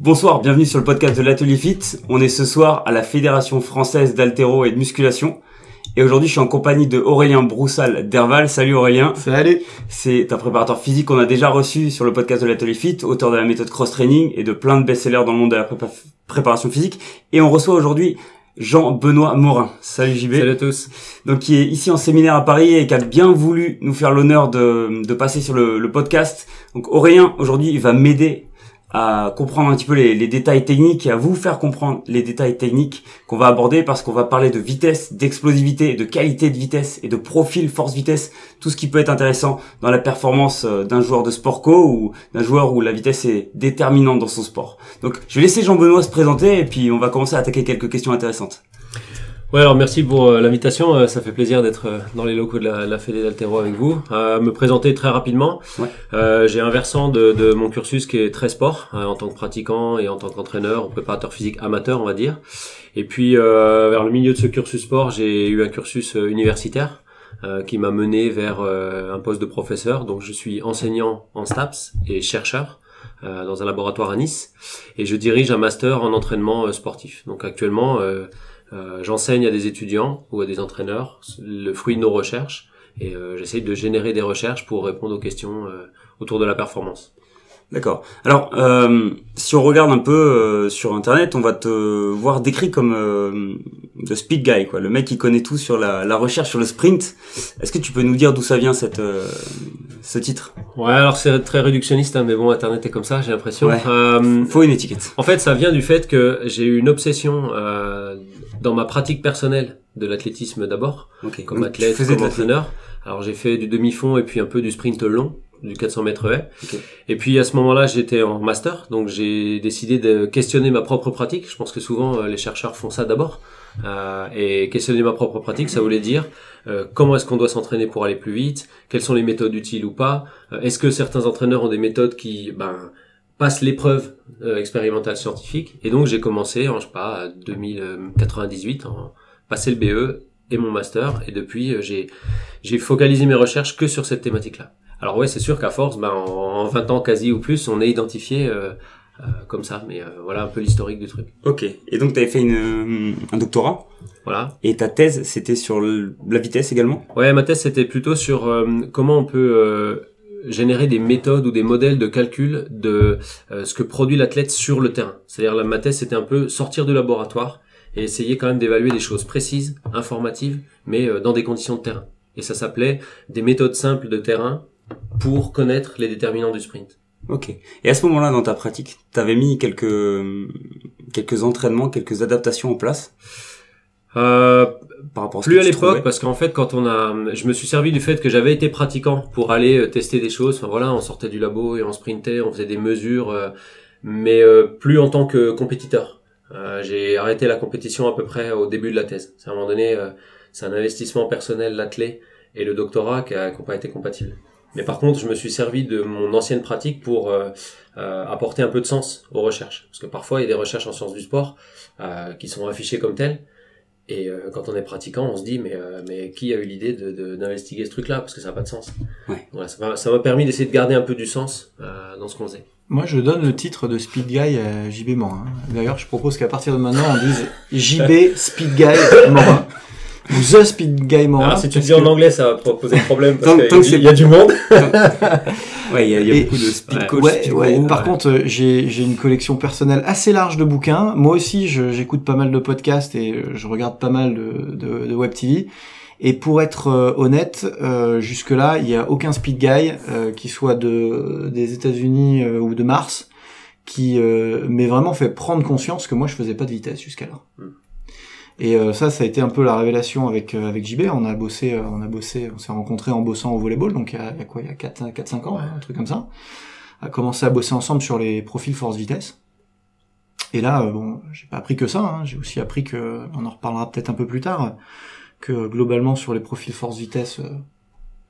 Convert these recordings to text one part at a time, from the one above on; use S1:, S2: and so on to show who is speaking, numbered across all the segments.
S1: Bonsoir, bienvenue sur le podcast de l'Atelier Fit. On est ce soir à la Fédération Française d'Haltéro et de Musculation. Et aujourd'hui, je suis en compagnie de Aurélien Broussal d'Herval. Salut Aurélien.
S2: Salut.
S1: C'est un préparateur physique qu'on a déjà reçu sur le podcast de l'Atelier Fit, auteur de la méthode cross-training et de plein de best-sellers dans le monde de la préparation physique. Et on reçoit aujourd'hui Jean-Benoît Morin. Salut JB.
S2: Salut à tous.
S1: Donc, qui est ici en séminaire à Paris et qui a bien voulu nous faire l'honneur de passer sur le podcast. Donc, Aurélien, aujourd'hui, il va m'aider à comprendre un petit peu les détails techniques et à vous faire comprendre les détails techniques qu'on va aborder, parce qu'on va parler de vitesse, d'explosivité, de qualité de vitesse et de profil force-vitesse, tout ce qui peut être intéressant dans la performance d'un joueur de sport co ou d'un joueur où la vitesse est déterminante dans son sport. Donc je vais laisser Jean-Benoît se présenter et puis on va commencer à attaquer quelques questions intéressantes.
S2: Ouais, alors merci pour l'invitation, ça fait plaisir d'être dans les locaux de la Fédé d'Haltéro avec vous. Me présenter très rapidement, ouais. J'ai un versant de mon cursus qui est très sport, en tant que pratiquant et en tant qu'entraîneur, préparateur physique amateur on va dire. Et puis vers le milieu de ce cursus sport, j'ai eu un cursus universitaire qui m'a mené vers un poste de professeur. Donc je suis enseignant en STAPS et chercheur dans un laboratoire à Nice, et je dirige un master en entraînement sportif. Donc actuellement j'enseigne à des étudiants ou à des entraîneurs le fruit de nos recherches, et j'essaye de générer des recherches pour répondre aux questions autour de la performance.
S1: D'accord. Alors, si on regarde un peu sur Internet, on va te voir décrit comme the speed guy, quoi, le mec qui connaît tout sur la recherche sur le sprint. Est-ce que tu peux nous dire d'où ça vient ce titre?
S2: Ouais, alors c'est très réductionniste, hein, mais bon, Internet est comme ça, j'ai l'impression.
S1: Ouais. Faut une étiquette.
S2: En fait, ça vient du fait que j'ai eu une obsession dans ma pratique personnelle de l'athlétisme d'abord, comme athlète, comme entraîneur. Alors j'ai fait du demi-fond et puis un peu du sprint long, du 400 mètres haies. Et puis à ce moment-là, j'étais en master, donc j'ai décidé de questionner ma propre pratique. Je pense que souvent les chercheurs font ça d'abord. Et questionner ma propre pratique, ça voulait dire comment est-ce qu'on doit s'entraîner pour aller plus vite, quelles sont les méthodes utiles ou pas, est-ce que certains entraîneurs ont des méthodes qui passent l'épreuve expérimentale scientifique. Et donc j'ai commencé en 2098 en passer le BE et mon master, et depuis j'ai focalisé mes recherches que sur cette thématique-là. Alors ouais, c'est sûr qu'à force, en 20 ans quasi ou plus, on est identifié comme ça, mais voilà un peu l'historique du truc.
S1: Ok, et donc tu avais fait un doctorat.
S2: Voilà.
S1: Et ta thèse, c'était sur la vitesse également? Ouais,
S2: ma thèse, c'était plutôt sur comment on peut générer des méthodes ou des modèles de calcul de ce que produit l'athlète sur le terrain. C'est-à-dire, ma thèse, c'était un peu sortir du laboratoire et essayer quand même d'évaluer des choses précises, informatives, mais dans des conditions de terrain. Et ça s'appelait des méthodes simples de terrain pour connaître les déterminants du sprint.
S1: Ok. Et à ce moment-là, dans ta pratique, t'avais mis quelques entraînements, quelques adaptations en place par rapport à ce
S2: plus
S1: que
S2: à
S1: tu
S2: l'époque,
S1: trouvais?
S2: parce qu'en fait, je me suis servi du fait que j'avais été pratiquant pour aller tester des choses. Enfin voilà, on sortait du labo et on sprintait, on faisait des mesures, mais plus en tant que compétiteur. J'ai arrêté la compétition à peu près au début de la thèse. À un moment donné, c'est un investissement personnel, l'athlé et le doctorat qui n'ont pas été compatibles. Mais par contre, je me suis servi de mon ancienne pratique pour apporter un peu de sens aux recherches. Parce que parfois, il y a des recherches en sciences du sport qui sont affichées comme telles. Et quand on est pratiquant, on se dit mais qui a eu l'idée d'investiguer ce truc-là, parce que ça n'a pas de sens.
S1: Ouais.
S2: Voilà, ça m'a permis d'essayer de garder un peu du sens dans ce qu'on faisait.
S3: Moi, je donne le titre de Speed Guy à JB Morin. D'ailleurs, je propose qu'à partir de maintenant, on dise JB Speed Guy Morin. Ou The Speed Guy Morin.
S2: Alors, si tu le dis en anglais, ça va poser problème, parce
S1: tant
S2: qu'il y a du monde.
S1: Ouais, il y a beaucoup de speed coach.
S3: Ouais. Par contre, j'ai une collection personnelle assez large de bouquins. Moi aussi, j'écoute pas mal de podcasts et je regarde pas mal de web TV. Et pour être honnête, jusque-là, il y a aucun speed guy qui soit des États-Unis ou de Mars qui m'ait vraiment fait prendre conscience que moi je faisais pas de vitesse jusqu'alors. Et ça a été un peu la révélation avec JB. On s'est rencontrés en bossant au volleyball, donc il y a 4-5 ans, un truc comme ça. On a commencé à bosser ensemble sur les profils force-vitesse. Et là, j'ai pas appris que ça, hein. J'ai aussi appris on en reparlera peut-être un peu plus tard, que globalement sur les profils force-vitesse,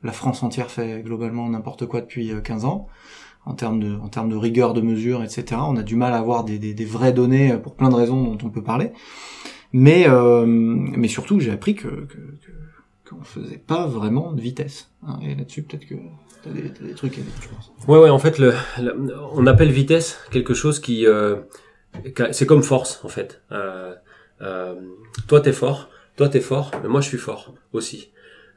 S3: la France entière fait globalement n'importe quoi depuis 15 ans, en termes de rigueur de mesure, etc. On a du mal à avoir des vraies données pour plein de raisons dont on peut parler. Mais surtout, j'ai appris qu'on faisait pas vraiment de vitesse. Hein. Et là-dessus, peut-être que t'as des trucs à dire, je pense.
S2: Ouais, en fait, on appelle vitesse quelque chose qui c'est comme force en fait. Toi t'es fort, mais moi je suis fort aussi.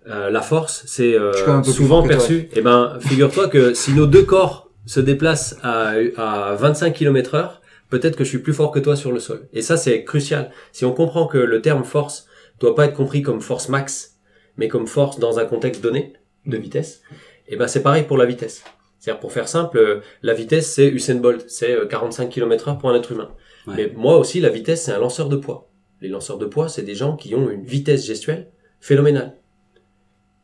S2: La force, c'est souvent perçu. Eh ben, figure-toi que si nos deux corps se déplacent à 25 km/h, peut-être que je suis plus fort que toi sur le sol. Et ça, c'est crucial. Si on comprend que le terme force doit pas être compris comme force max, mais comme force dans un contexte donné de vitesse, eh ben c'est pareil pour la vitesse. C'est-à-dire, pour faire simple, la vitesse, c'est Usain Bolt, c'est 45 km/h pour un être humain. Ouais. Mais moi aussi, la vitesse, c'est un lanceur de poids. Les lanceurs de poids, c'est des gens qui ont une vitesse gestuelle phénoménale.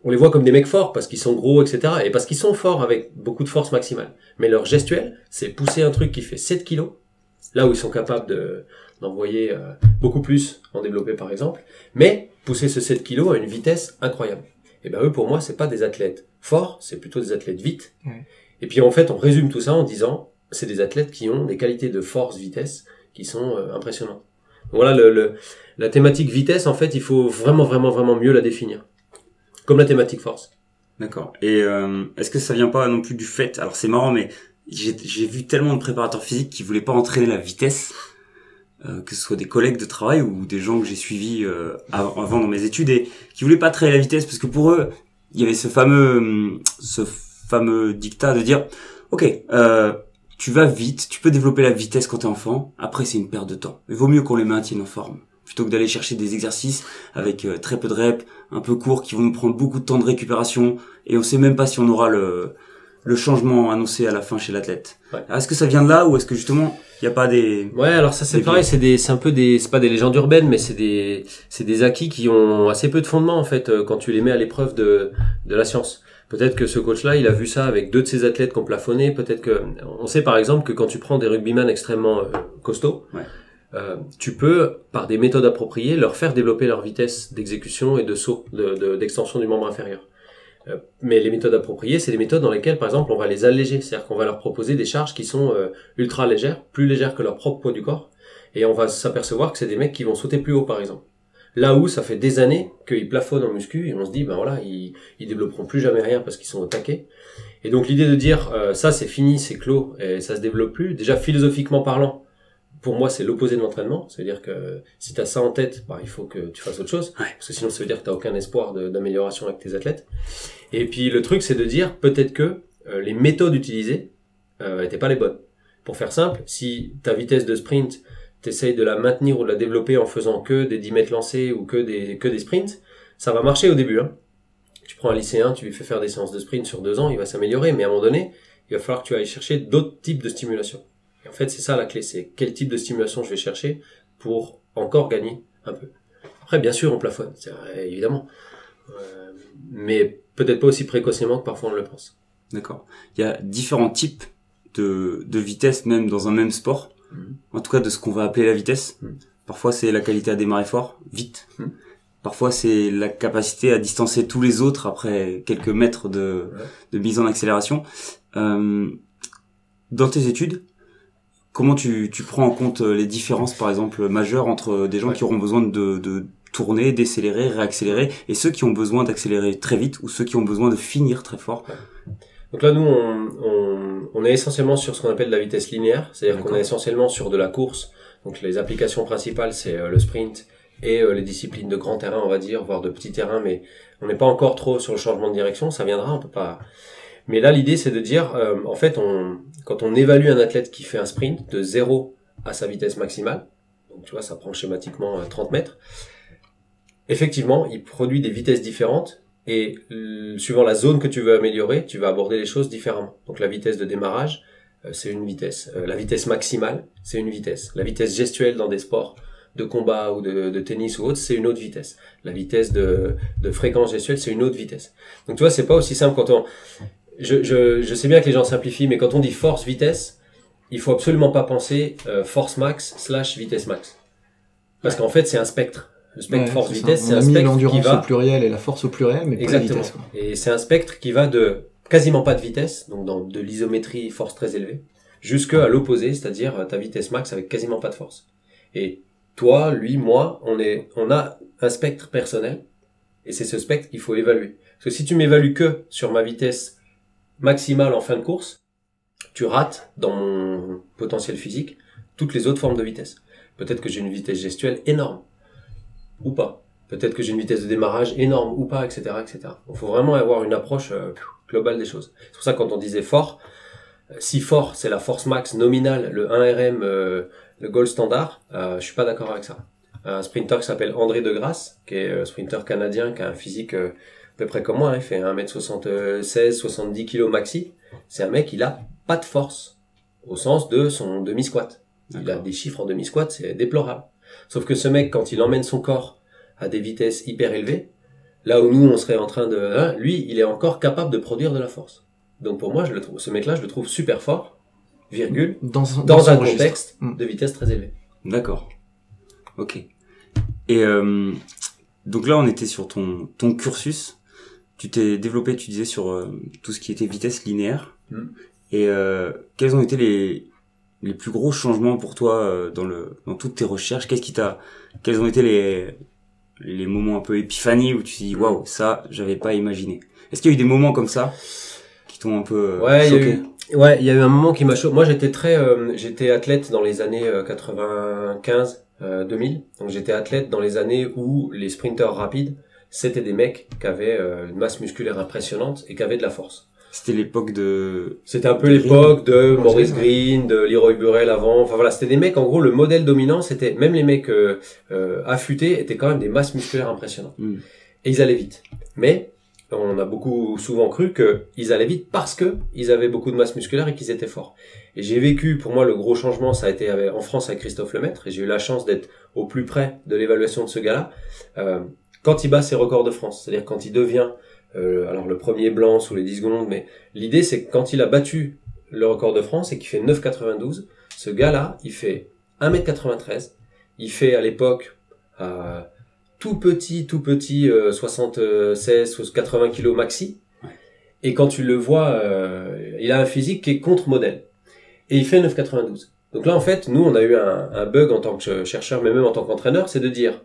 S2: On les voit comme des mecs forts parce qu'ils sont gros, etc. Et parce qu'ils sont forts avec beaucoup de force maximale. Mais leur gestuelle, c'est pousser un truc qui fait 7 kilos, là où ils sont capables d'envoyer beaucoup plus en développé par exemple, mais pousser ce 7 kilos à une vitesse incroyable. Et ben eux, pour moi, c'est pas des athlètes forts, c'est plutôt des athlètes vite. Ouais. Et puis en fait, on résume tout ça en disant, c'est des athlètes qui ont des qualités de force, vitesse, qui sont impressionnantes. Donc voilà, la thématique vitesse, en fait, il faut vraiment mieux la définir. Comme la thématique force.
S1: D'accord. Et est-ce que ça vient pas non plus du fait, alors c'est marrant, mais j'ai vu tellement de préparateurs physiques qui voulaient pas entraîner la vitesse, que ce soit des collègues de travail ou des gens que j'ai suivis avant dans mes études, et qui voulaient pas traîner la vitesse parce que pour eux, il y avait ce fameux dictat de dire, ok, tu vas vite, tu peux développer la vitesse quand t'es enfant, après c'est une perte de temps. Il vaut mieux qu'on les maintienne en forme, plutôt que d'aller chercher des exercices avec très peu de reps, un peu courts, qui vont nous prendre beaucoup de temps de récupération, et on sait même pas si on aura le changement annoncé à la fin chez l'athlète. Ouais. Est-ce que ça vient de là, ou est-ce que justement il y a pas des...
S2: Ouais, alors ça c'est pareil, c'est pas des légendes urbaines, mais c'est des acquis qui ont assez peu de fondement en fait quand tu les mets à l'épreuve de la science. Peut-être que ce coach-là, il a vu ça avec deux de ses athlètes qui ont plafonné. Peut-être que on sait par exemple que quand tu prends des rugbyman extrêmement costauds, ouais. Tu peux, par des méthodes appropriées, leur faire développer leur vitesse d'exécution et de saut, d'extension du membre inférieur. Mais les méthodes appropriées, c'est des méthodes dans lesquelles, par exemple, on va les alléger. C'est-à-dire qu'on va leur proposer des charges qui sont ultra légères, plus légères que leur propre poids du corps. Et on va s'apercevoir que c'est des mecs qui vont sauter plus haut, par exemple. Là où ça fait des années qu'ils plafonnent en muscu, et on se dit, ben voilà, ils développeront plus jamais rien parce qu'ils sont au taquet. Et donc l'idée de dire, ça c'est fini, c'est clos, et ça se développe plus, déjà philosophiquement parlant, pour moi, c'est l'opposé de l'entraînement. C'est-à-dire que si tu as ça en tête, bah, il faut que tu fasses autre chose. Ouais. Parce que sinon, ça veut dire que tu n'as aucun espoir d'amélioration avec tes athlètes. Et puis, le truc, c'est de dire peut-être que les méthodes utilisées étaient pas les bonnes. Pour faire simple, si ta vitesse de sprint, tu essayes de la maintenir ou de la développer en faisant que des 10 mètres lancés ou que des sprints, ça va marcher au début. Hein. Tu prends un lycéen, tu lui fais faire des séances de sprint sur 2 ans, il va s'améliorer. Mais à un moment donné, il va falloir que tu ailles chercher d'autres types de stimulation. Et en fait, c'est ça la clé, c'est quel type de stimulation je vais chercher pour encore gagner un peu. Après, bien sûr, on plafonne, évidemment. Mais peut-être pas aussi précocement que parfois on le pense.
S1: D'accord. Il y a différents types de vitesse, même dans un même sport. En tout cas, de ce qu'on va appeler la vitesse. Parfois, c'est la qualité à démarrer fort, vite. Parfois, c'est la capacité à distancer tous les autres après quelques mètres de mise en accélération. Dans tes études, comment tu prends en compte les différences, par exemple, majeures entre des gens qui auront besoin de tourner, décélérer, réaccélérer, et ceux qui ont besoin d'accélérer très vite, ou ceux qui ont besoin de finir très fort?
S2: Donc là, nous, on est essentiellement sur ce qu'on appelle la vitesse linéaire, c'est-à-dire qu'on est essentiellement sur de la course. Donc les applications principales, c'est le sprint et les disciplines de grand terrain, on va dire, voire de petit terrain, mais on n'est pas encore trop sur le changement de direction, ça viendra, on peut pas... Mais là, l'idée, c'est de dire, en fait, quand on évalue un athlète qui fait un sprint de 0 à sa vitesse maximale, donc tu vois, ça prend schématiquement 30 mètres, effectivement, il produit des vitesses différentes, et suivant la zone que tu veux améliorer, tu vas aborder les choses différemment. Donc la vitesse de démarrage, c'est une vitesse. La vitesse maximale, c'est une vitesse. La vitesse gestuelle dans des sports de combat ou de tennis ou autre, c'est une autre vitesse. La vitesse de fréquence gestuelle, c'est une autre vitesse. Donc tu vois, c'est pas aussi simple quand on... Je sais bien que les gens simplifient, mais quand on dit force-vitesse, il faut absolument pas penser force max / vitesse max. Parce qu'en fait, c'est un spectre. Le spectre force-vitesse, c'est un spectre qui va...
S3: l'endurance au pluriel et la force au pluriel, mais pas la vitesse. Quoi.
S2: Et c'est un spectre qui va de quasiment pas de vitesse, donc de l'isométrie force très élevée, jusqu'à l'opposé, c'est-à-dire ta vitesse max avec quasiment pas de force. Et toi, lui, moi, on a un spectre personnel, et c'est ce spectre qu'il faut évaluer. Parce que si tu m'évalues que sur ma vitesse maximale en fin de course, tu rates dans mon potentiel physique, toutes les autres formes de vitesse. Peut-être que j'ai une vitesse gestuelle énorme, ou pas. Peut-être que j'ai une vitesse de démarrage énorme, ou pas, etc., etc. Il faut vraiment avoir une approche globale des choses. C'est pour ça que quand on disait fort, si fort, c'est la force max nominale, le 1RM, le gold standard, je suis pas d'accord avec ça. Un sprinter qui s'appelle André Degrasse, qui est sprinter canadien, qui a un physique à peu près comme moi, hein, il fait 1m76, 70 kg maxi. C'est un mec, il a pas de force, au sens de son demi-squat. Il a des chiffres en demi-squat, c'est déplorable. Sauf que ce mec, quand il emmène son corps à des vitesses hyper élevées, là où nous, on serait en train de... lui, il est encore capable de produire de la force. Donc pour moi, ce mec-là, je le trouve super fort, virgule, dans un contexte de vitesse très élevée.
S1: D'accord. Ok. Et donc là, on était sur ton cursus. Tu t'es développé, tu disais, sur tout ce qui était vitesse linéaire. Et quels ont été les plus gros changements pour toi dans toutes tes recherches? Quels ont été les moments un peu épiphanie où tu te dis waouh, ça j'avais pas imaginé? Est-ce qu'il y a eu des moments comme ça qui t'ont un peu choqué?
S2: Il y a eu un moment qui m'a choqué. Moi j'étais athlète dans les années 95 2000. Donc j'étais athlète dans les années où les sprinteurs rapides, c'était des mecs qui avaient une masse musculaire impressionnante et qui avaient de la force.
S1: C'était l'époque de...
S2: C'était un peu l'époque de Maurice Green, de Leroy Burrell avant. Enfin voilà, c'était des mecs, en gros, le modèle dominant, c'était... Même les mecs affûtés étaient quand même des masses musculaires impressionnantes. Et ils allaient vite. Mais on a souvent cru qu'ils allaient vite parce que ils avaient beaucoup de masse musculaire et qu'ils étaient forts. Et j'ai vécu, pour moi, le gros changement, ça a été en France avec Christophe Lemaître. Et j'ai eu la chance d'être au plus près de l'évaluation de ce gars-là. Quand il bat ses records de France, c'est-à-dire quand il devient... alors le premier blanc sous les 10 secondes, mais l'idée c'est que quand il a battu le record de France et qu'il fait 9,92, ce gars-là, il fait 1m93, il fait à l'époque tout petit 76 80 kg maxi, et quand tu le vois, il a un physique qui est contre-modèle, et il fait 9,92. Donc là en fait, nous on a eu un bug en tant que chercheur, mais même en tant qu'entraîneur, c'est de dire...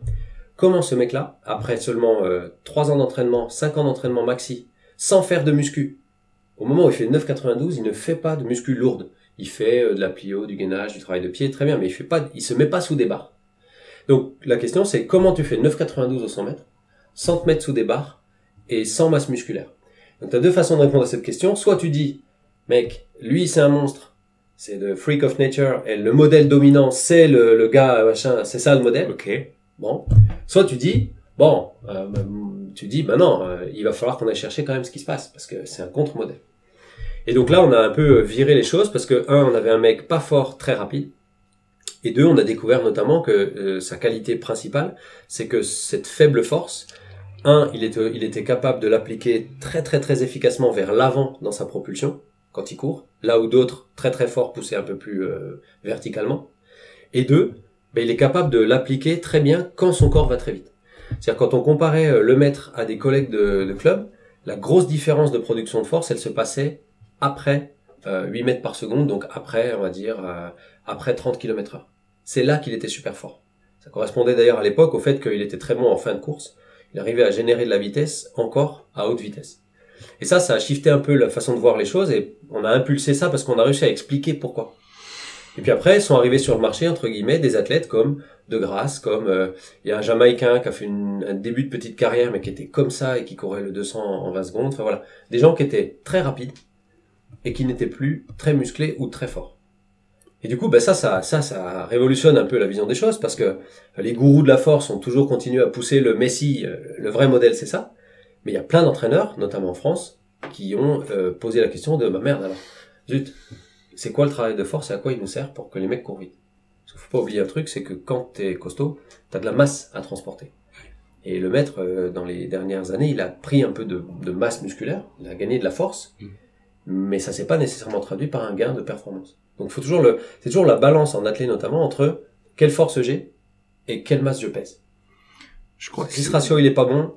S2: Comment ce mec-là, après seulement 3 ans d'entraînement, 5 ans d'entraînement maxi, sans faire de muscu, au moment où il fait 9,92, il ne fait pas de muscu lourde. Il fait de la plio, du gainage, du travail de pied, très bien, mais il se met pas sous des barres. Donc la question c'est comment tu fais 9,92 au 100 mètres, sans te mettre sous des barres et sans masse musculaire. Donc tu as deux façons de répondre à cette question. Soit tu dis, mec, lui c'est un monstre, c'est le freak of nature, et le modèle dominant c'est le gars, machin, c'est ça le modèle.
S1: Ok.
S2: Bon. Soit tu dis, il va falloir qu'on aille chercher quand même ce qui se passe, parce que c'est un contre-modèle. Et donc là, on a un peu viré les choses, parce que, on avait un mec pas fort, très rapide, et deux, on a découvert notamment que sa qualité principale, c'est que cette faible force, il était capable de l'appliquer très très très efficacement vers l'avant dans sa propulsion, quand il court, là où d'autres, très très forts, poussaient un peu plus verticalement, et deux, il est capable de l'appliquer très bien quand son corps va très vite. C'est-à-dire quand on comparait Lemaître à des collègues de club, la grosse différence de production de force, elle se passait après 8 mètres par seconde, donc après, on va dire, après 30 km/h. C'est là qu'il était super fort. Ça correspondait d'ailleurs à l'époque au fait qu'il était très bon en fin de course. Il arrivait à générer de la vitesse encore à haute vitesse. Et ça a shifté un peu la façon de voir les choses et on a impulsé ça parce qu'on a réussi à expliquer pourquoi. Et puis après, sont arrivés sur le marché, entre guillemets, des athlètes comme Degrasse, comme il y a un Jamaïcain qui a fait un début de petite carrière, mais qui était comme ça et qui courait le 200 en 20 secondes. Enfin voilà, des gens qui étaient très rapides et qui n'étaient plus très musclés ou très forts. Et du coup, ça révolutionne un peu la vision des choses parce que les gourous de la force ont toujours continué à pousser le Messi, le vrai modèle, c'est ça. Mais il y a plein d'entraîneurs, notamment en France, qui ont posé la question de merde alors, zut. C'est quoi le travail de force et à quoi il nous sert pour que les mecs courent vite? Parce qu'il faut pas oublier un truc, c'est que quand t'es costaud, t'as de la masse à transporter. Et le maître, dans les dernières années, il a pris un peu de masse musculaire, il a gagné de la force, mais ça s'est pas nécessairement traduit par un gain de performance. Donc c'est toujours la balance en athlète notamment entre quelle force j'ai et quelle masse je pèse.
S3: Je crois que
S2: si ce ratio il est pas bon,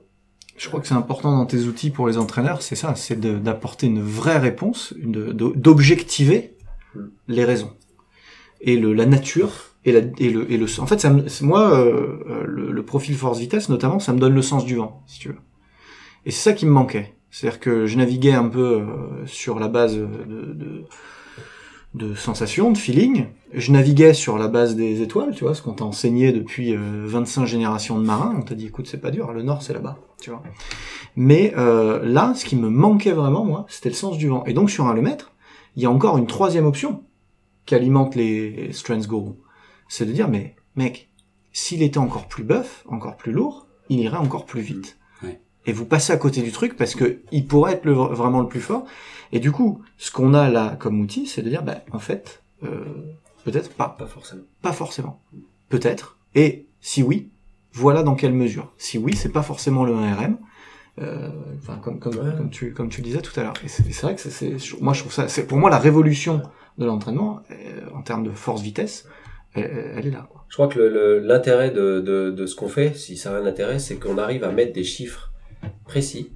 S3: je crois que c'est important dans tes outils pour les entraîneurs, c'est ça, c'est d'apporter une vraie réponse, d'objectiver les raisons et la nature et le en fait le profil force vitesse notamment, ça me donne le sens du vent, si tu veux, et c'est ça qui me manquait. C'est-à-dire que je naviguais un peu sur la base de sensations, de feeling. Je naviguais sur la base des étoiles, tu vois, ce qu'on t'a enseigné depuis 25 générations de marins. On t'a dit, écoute, c'est pas dur, le nord, c'est là-bas, tu vois. Mais là, ce qui me manquait vraiment, moi, c'était le sens du vent. Et donc, sur un allomètre, il y a encore une troisième option qui alimente les strength goals. C'est de dire, mais mec, s'il était encore plus buff, encore plus lourd, il irait encore plus vite.
S1: Ouais.
S3: Et vous passez à côté du truc parce que il pourrait être vraiment le plus fort. Et du coup, ce qu'on a là comme outil, c'est de dire, en fait, peut-être pas.
S2: Pas forcément.
S3: Pas forcément. Peut-être. Et si oui, voilà dans quelle mesure. Si oui, c'est pas forcément le 1RM. Comme tu disais tout à l'heure. Et c'est vrai que moi je trouve ça, c'est pour moi la révolution de l'entraînement en termes de force-vitesse. Elle est là, quoi.
S2: Je crois que l'intérêt de ce qu'on fait, si ça a un intérêt, c'est qu'on arrive à mettre des chiffres précis.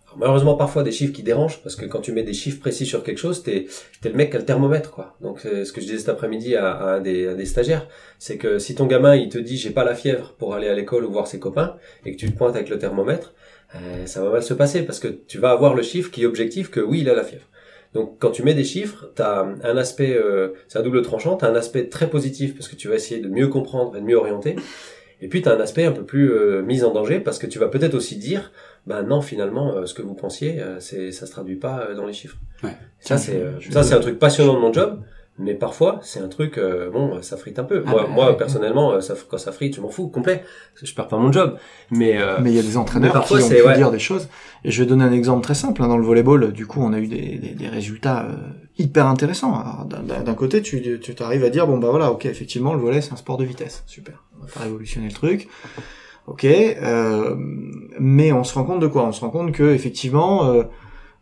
S2: Alors, malheureusement, parfois des chiffres qui dérangent, parce que quand tu mets des chiffres précis sur quelque chose, t'es le mec qui a le thermomètre, quoi. Donc, ce que je disais cet après-midi à un des stagiaires, c'est que si ton gamin, il te dit, j'ai pas la fièvre pour aller à l'école ou voir ses copains, et que tu te pointes avec le thermomètre, ça va mal se passer, parce que tu vas avoir le chiffre qui est objectif que oui, il a la fièvre. Donc, quand tu mets des chiffres, t'as un aspect, c'est un double tranchant, t'as un aspect très positif parce que tu vas essayer de mieux comprendre et de mieux orienter. Et puis, t'as un aspect un peu plus mis en danger parce que tu vas peut-être aussi dire, non, finalement, ce que vous pensiez, ça se traduit pas dans les chiffres.
S1: Ouais.
S2: Ça, c'est un truc passionnant de mon job. Mais parfois, c'est un truc, ça frite un peu. Moi, personnellement, quand ça frite, je m'en fous, complet. Parce que je perds pas mon job. Mais
S3: il y a des entraîneurs qui ont pu dire des choses. Et je vais donner un exemple très simple. Dans le volleyball, du coup, on a eu des résultats hyper intéressants. Alors, d'un côté, tu t'arrives à dire, voilà, ok, effectivement, le volley, c'est un sport de vitesse. Super. On va pas révolutionner le truc. Ok. Mais on se rend compte de quoi? On se rend compte que, effectivement,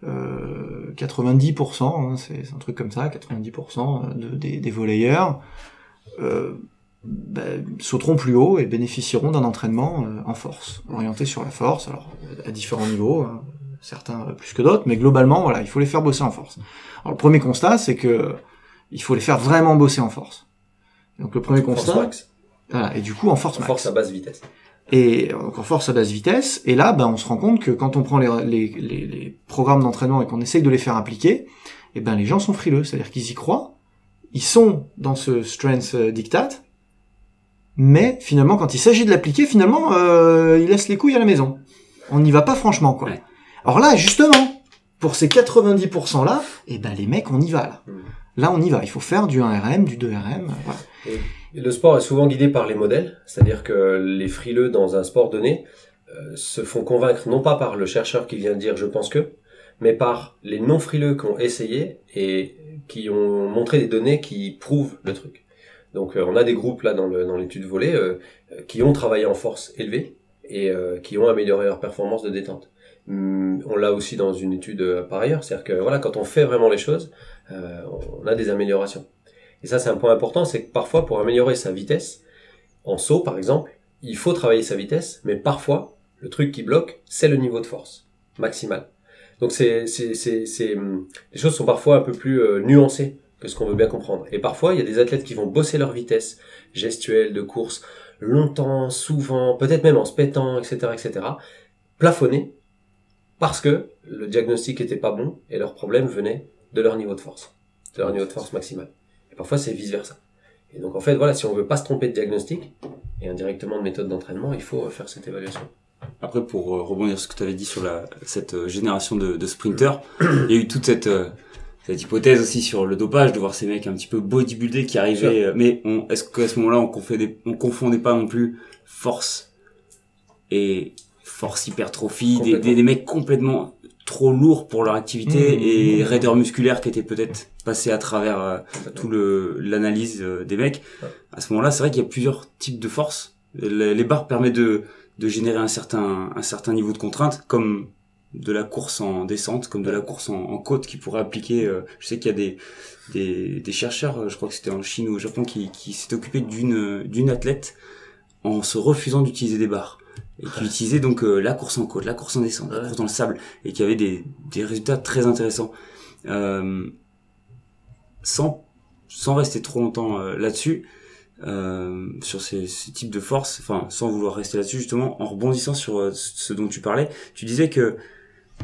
S3: 90%, c'est un truc comme ça, 90% des volleyeurs sauteront plus haut et bénéficieront d'un entraînement en force, orienté sur la force, alors à différents niveaux, certains plus que d'autres, mais globalement, voilà, il faut les faire bosser en force. Alors le premier constat, c'est que il faut les faire vraiment bosser en force. Donc le premier constat,
S2: force max.
S3: Voilà, et du coup en force max.
S2: Force à basse vitesse.
S3: Et donc en force à basse vitesse, et là on se rend compte que quand on prend les programmes d'entraînement et qu'on essaye de les faire appliquer, les gens sont frileux, c'est-à-dire qu'ils y croient, ils sont dans ce strength diktat, mais finalement quand il s'agit de l'appliquer, finalement ils laissent les couilles à la maison. On n'y va pas franchement, quoi.
S1: Ouais.
S3: Alors là justement, pour ces 90% là, les mecs on y va là. Là on y va, il faut faire du 1RM, du 2RM, voilà.
S2: Et le sport est souvent guidé par les modèles, c'est-à-dire que les frileux dans un sport donné se font convaincre non pas par le chercheur qui vient dire « je pense que », mais par les non-frileux qui ont essayé et qui ont montré des données qui prouvent le truc. Donc on a des groupes là dans l'étude volley qui ont travaillé en force élevée et qui ont amélioré leur performance de détente. On l'a aussi dans une étude par ailleurs, c'est-à-dire que voilà, quand on fait vraiment les choses, on a des améliorations. Et ça, c'est un point important, c'est que parfois, pour améliorer sa vitesse, en saut, par exemple, il faut travailler sa vitesse, mais parfois, le truc qui bloque, c'est le niveau de force maximal. Donc, les choses sont parfois un peu plus nuancées que ce qu'on veut bien comprendre. Et parfois, il y a des athlètes qui vont bosser leur vitesse gestuelle, de course, longtemps, souvent, peut-être même en se pétant, etc., plafonner, parce que le diagnostic était pas bon, et leur problème venait de leur niveau de force maximal. Et parfois, c'est vice-versa. Et donc, en fait, voilà, si on veut pas se tromper de diagnostic, et indirectement de méthode d'entraînement, il faut faire cette évaluation.
S1: Après, pour rebondir sur ce que tu avais dit sur cette génération de sprinters, il y a eu toute cette hypothèse aussi sur le dopage, de voir ces mecs un petit peu bodybuildés qui arrivaient, mais est-ce qu'à ce moment-là, on confondait pas non plus force et force hypertrophie, des mecs complètement trop lourds pour leur activité et raideur musculaire qui était peut-être passé à travers tout l'analyse des mecs. À ce moment-là, c'est vrai qu'il y a plusieurs types de force. Les barres permettent de générer un certain niveau de contrainte, comme de la course en descente, comme de la course en côte qui pourrait appliquer. Je sais qu'il y a des chercheurs, je crois que c'était en Chine ou au Japon, qui s'étaient occupés d'une athlète en se refusant d'utiliser des barres. Et qui utilisait donc la course en côte, la course en descente, la course dans le sable, et qui avait des résultats très intéressants. Sans rester trop longtemps là-dessus, sur ces types de forces, enfin sans vouloir rester là-dessus justement, en rebondissant sur ce dont tu parlais, tu disais que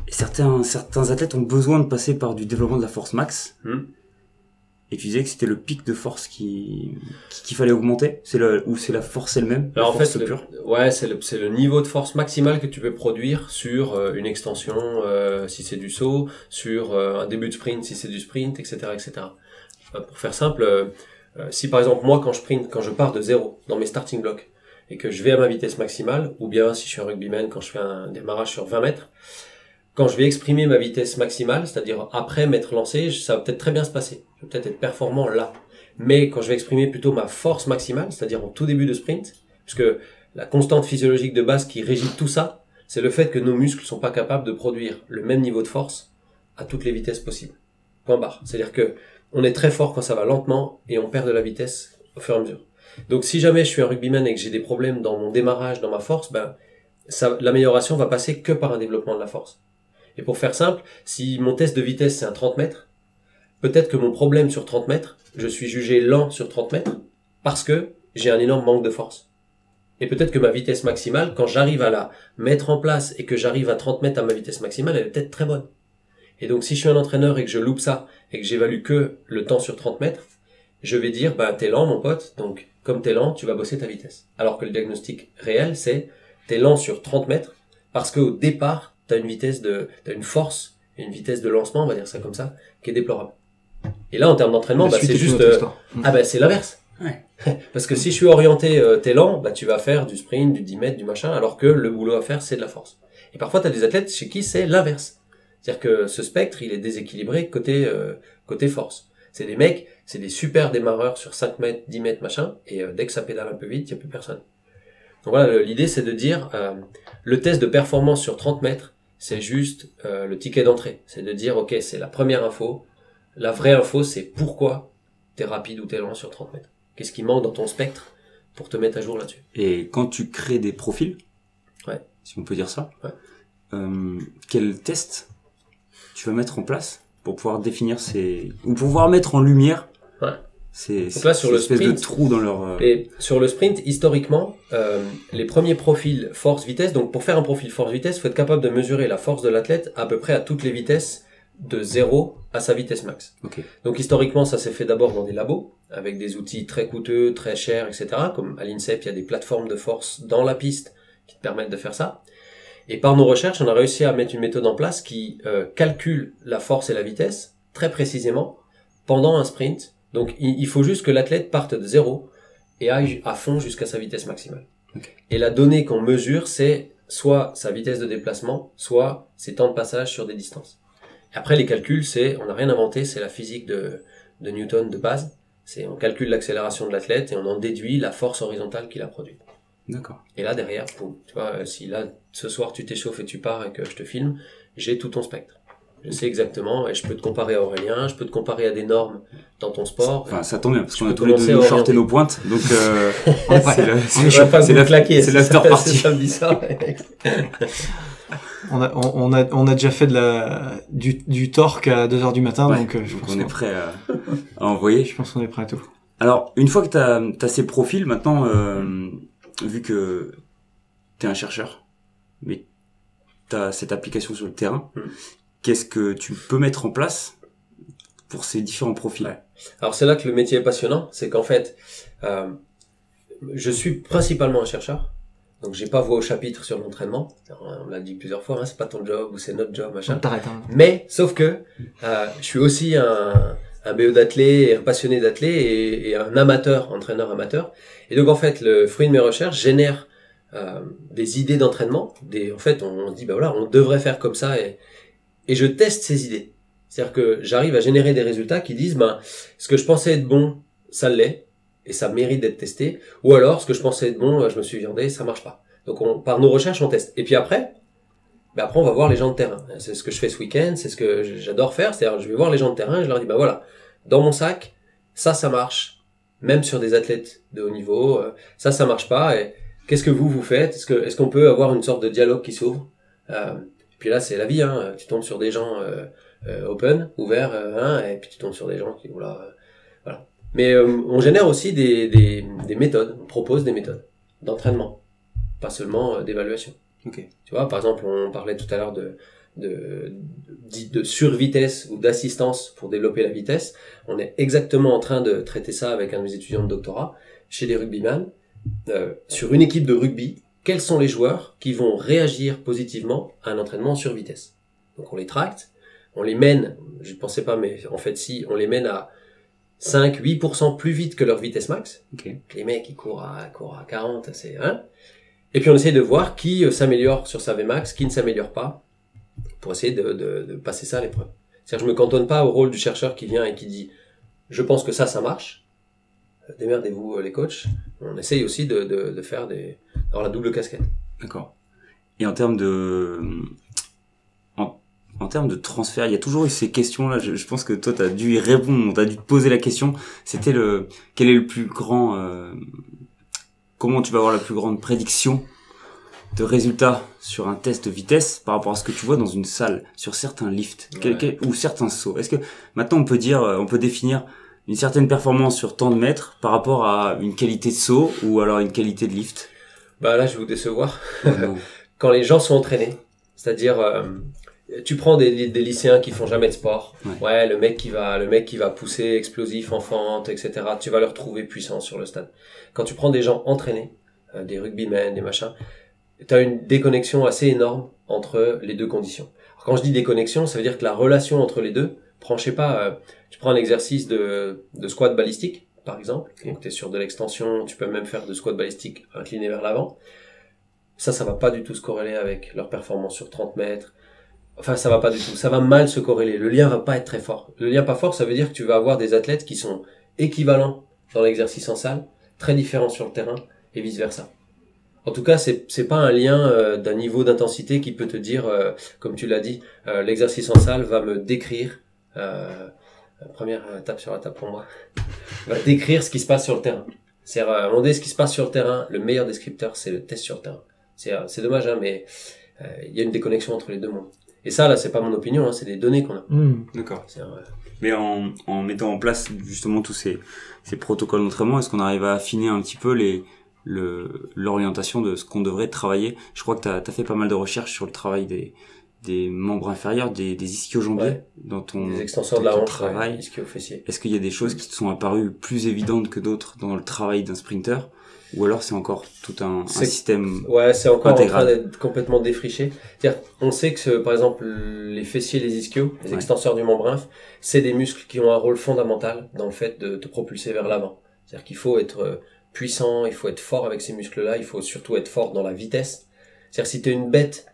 S1: certains athlètes ont besoin de passer par du développement de la force max, Et tu disais que c'était le pic de force qu'il fallait augmenter, ou c'est la force elle-même?
S2: Alors en fait, c'est le niveau de force maximale que tu peux produire sur une extension si c'est du saut, sur un début de sprint si c'est du sprint, etc., etc. Pour faire simple, si par exemple moi quand je pars de 0 dans mes starting blocks et que je vais à ma vitesse maximale, ou bien si je suis un rugbyman quand je fais un démarrage sur 20 mètres, quand je vais exprimer ma vitesse maximale, c'est-à-dire après m'être lancé, ça va peut-être très bien se passer. Je vais peut-être être performant là. Mais quand je vais exprimer plutôt ma force maximale, c'est-à-dire en tout début de sprint, puisque la constante physiologique de base qui régit tout ça, c'est le fait que nos muscles sont pas capables de produire le même niveau de force à toutes les vitesses possibles. Point barre. C'est-à-dire que on est très fort quand ça va lentement et on perd de la vitesse au fur et à mesure. Donc si jamais je suis un rugbyman et que j'ai des problèmes dans mon démarrage, dans ma force, l'amélioration va passer que par un développement de la force. Et pour faire simple, si mon test de vitesse c'est un 30 mètres, peut-être que mon problème sur 30 mètres, je suis jugé lent sur 30 mètres parce que j'ai un énorme manque de force. Et peut-être que ma vitesse maximale, quand j'arrive à la mettre en place et que j'arrive à 30 mètres à ma vitesse maximale, elle est peut-être très bonne. Et donc si je suis un entraîneur et que je loupe ça et que j'évalue que le temps sur 30 mètres, je vais dire, t'es lent mon pote, donc comme t'es lent, tu vas bosser ta vitesse. Alors que le diagnostic réel, c'est t'es lent sur 30 mètres parce qu'au départ, t'as une force et une vitesse de lancement, on va dire ça comme ça, qui est déplorable. Et là, en termes d'entraînement, c'est juste, c'est l'inverse.
S1: Ouais.
S2: Parce que si je suis orienté, t'es lent, tu vas faire du sprint, du 10 mètres, du machin, alors que le boulot à faire, c'est de la force. Et parfois, t'as des athlètes chez qui c'est l'inverse. C'est-à-dire que ce spectre, il est déséquilibré côté force. C'est des mecs, c'est des super démarreurs sur 5 mètres, 10 mètres, machin, et dès que ça pédale un peu vite, il n'y a plus personne. Donc voilà, l'idée, c'est de dire, le test de performance sur 30 mètres, c'est juste le ticket d'entrée. C'est de dire, ok, c'est la première info. La vraie info, c'est pourquoi t'es rapide ou t'es lent sur 30 mètres. Qu'est-ce qui manque dans ton spectre pour te mettre à jour là-dessus.
S1: Et quand tu crées des profils, si on peut dire ça, quel test tu vas mettre en place pour pouvoir définir ou pour pouvoir mettre en lumière ces espèces de trous dans leur...
S2: Et sur le sprint, historiquement, les premiers profils force-vitesse, donc pour faire un profil force-vitesse, il faut être capable de mesurer la force de l'athlète à peu près à toutes les vitesses de 0 à sa vitesse max.
S1: Okay.
S2: Donc historiquement, ça s'est fait d'abord dans des labos, avec des outils très coûteux, très chers, etc. Comme à l'INSEP, il y a des plateformes de force dans la piste qui te permettent de faire ça. Et par nos recherches, on a réussi à mettre une méthode en place qui calcule la force et la vitesse très précisément pendant un sprint. Donc il faut juste que l'athlète parte de 0 et aille à fond jusqu'à sa vitesse maximale.
S1: Okay.
S2: Et la donnée qu'on mesure, c'est soit sa vitesse de déplacement, soit ses temps de passage sur des distances. Après, les calculs, on n'a rien inventé, c'est la physique de Newton de base. On calcule l'accélération de l'athlète et on en déduit la force horizontale qu'il a produite.
S1: D'accord.
S2: Et là, derrière, tu vois, si là, ce soir, tu t'échauffes et tu pars et que je te filme, j'ai tout ton spectre. Je sais exactement, et je peux te comparer à Aurélien, je peux te comparer à des normes dans ton sport.
S1: Enfin, ça tombe bien, parce qu'on a tous les deux nos shorts et nos pointes, donc
S2: c'est l'after
S1: party.
S2: Samedi soir.
S3: On a déjà fait du torque à 2h du matin, donc je pense
S1: on est prêt à envoyer.
S3: Je pense qu'on est prêt à tout.
S1: Alors, une fois que t'as ces profils, maintenant, vu que t'es un chercheur, mais t'as cette application sur le terrain, qu'est-ce que tu peux mettre en place pour ces différents profils?
S2: Alors c'est là que le métier est passionnant, c'est qu'en fait, je suis principalement un chercheur, donc j'ai pas voix au chapitre sur l'entraînement. On l'a dit plusieurs fois, c'est pas ton job ou c'est notre job, machin.
S3: T'arrêtes,
S2: Mais sauf que je suis aussi un BE d'athlète, un passionné d'athlète et un amateur, entraîneur amateur. Et donc en fait, le fruit de mes recherches génère des idées d'entraînement. En fait, on se dit on devrait faire comme ça et je teste ces idées. C'est-à-dire que j'arrive à générer des résultats qui disent, ce que je pensais être bon, ça l'est, et ça mérite d'être testé. Ou alors, ce que je pensais être bon, je me suis viandé, ça marche pas. Donc, par nos recherches, on teste. Et puis après, on va voir les gens de terrain. C'est ce que je fais ce week-end, c'est ce que j'adore faire. C'est-à-dire, je vais voir les gens de terrain et je leur dis, voilà, dans mon sac, ça marche. Même sur des athlètes de haut niveau, ça marche pas. Et qu'est-ce que vous faites? Est-ce qu'on peut avoir une sorte de dialogue qui s'ouvre? Puis là, c'est la vie, tu tombes sur des gens open, ouverts, et puis tu tombes sur des gens qui voilà. Mais on génère aussi des méthodes, on propose des méthodes d'entraînement, pas seulement d'évaluation.
S1: Okay.
S2: Tu vois, par exemple, on parlait tout à l'heure de de survitesse ou d'assistance pour développer la vitesse. On est exactement en train de traiter ça avec un de mes étudiants de doctorat chez les rugbyman. Sur une équipe de rugby, quels sont les joueurs qui vont réagir positivement à un entraînement en survitesse? Donc on les tracte, on les mène, je ne pensais pas, mais en fait si, on les mène à 5-8% plus vite que leur vitesse max.
S1: Okay.
S2: Les mecs ils courent à 40, c'est hein. Et puis on essaie de voir qui s'améliore sur sa Vmax, qui ne s'améliore pas, pour essayer de passer ça à l'épreuve. C'est-à-dire je me cantonne pas au rôle du chercheur qui vient et qui dit je pense que ça marche. Démerdez-vous les coachs. On essaye aussi de faire avoir la double casquette.
S1: D'accord. Et en termes de transfert, il y a toujours eu ces questions-là. Je pense que toi, t'as dû y répondre. T'as dû te poser la question. C'était quel est le plus grand, comment tu vas avoir la plus grande prédiction de résultats sur un test de vitesse par rapport à ce que tu vois dans une salle, sur certains lifts, ou certains sauts. Est-ce que maintenant on peut définir une certaine performance sur tant de mètres par rapport à une qualité de saut ou alors une qualité de lift?
S2: Bah là, je vais vous décevoir. Quand les gens sont entraînés, c'est-à-dire tu prends des lycéens qui font jamais de sport. Ouais, le mec qui va pousser explosif en fente, etc. Tu vas le retrouver puissant sur le stade. Quand tu prends des gens entraînés, des rugbymen, des machins, tu as une déconnexion assez énorme entre les deux conditions. Alors, quand je dis déconnexion, ça veut dire que la relation entre les deux prend, je sais pas, tu prends un exercice de squat balistique, par exemple, donc tu es sur de l'extension, tu peux même faire de squat balistique incliné vers l'avant. Ça va pas du tout se corréler avec leur performance sur 30 mètres. Enfin, ça va pas du tout. Ça va mal se corréler. Le lien va pas être très fort. Le lien pas fort, ça veut dire que tu vas avoir des athlètes qui sont équivalents dans l'exercice en salle, très différents sur le terrain, et vice versa. En tout cas, c'est pas un lien d'un niveau d'intensité qui peut te dire, comme tu l'as dit, l'exercice en salle va me décrire, première tape sur la table pour moi, va décrire ce qui se passe sur le terrain. C'est à un moment donné, ce qui se passe sur le terrain, le meilleur descripteur, c'est le test sur le terrain. C'est dommage, hein, mais il y a une déconnexion entre les deux mondes. Et ça, là, c'est pas mon opinion, hein, c'est des données qu'on a.
S1: D'accord. Mais en mettant en place justement tous ces protocoles d'entraînement, est-ce qu'on arrive à affiner un petit peu l'orientation de ce qu'on devrait travailler? Je crois que t'as fait pas mal de recherches sur le travail des membres inférieurs, des ischio-jambiers, dans ton
S2: des extenseurs de la hanche,
S1: travail.
S2: ischio-fessier.
S1: Est-ce qu'il y a des choses qui te sont apparues plus évidentes que d'autres dans le travail d'un sprinter? Ou alors c'est encore tout un système
S2: c'est encore
S1: intégral.
S2: En train d'être complètement défriché. C'est-à-dire, on sait que par exemple les fessiers, les ischios, les extenseurs du membre inf, c'est des muscles qui ont un rôle fondamental dans le fait de te propulser vers l'avant. C'est-à-dire qu'il faut être puissant, il faut être fort avec ces muscles-là, il faut surtout être fort dans la vitesse. C'est-à-dire si tu es une bête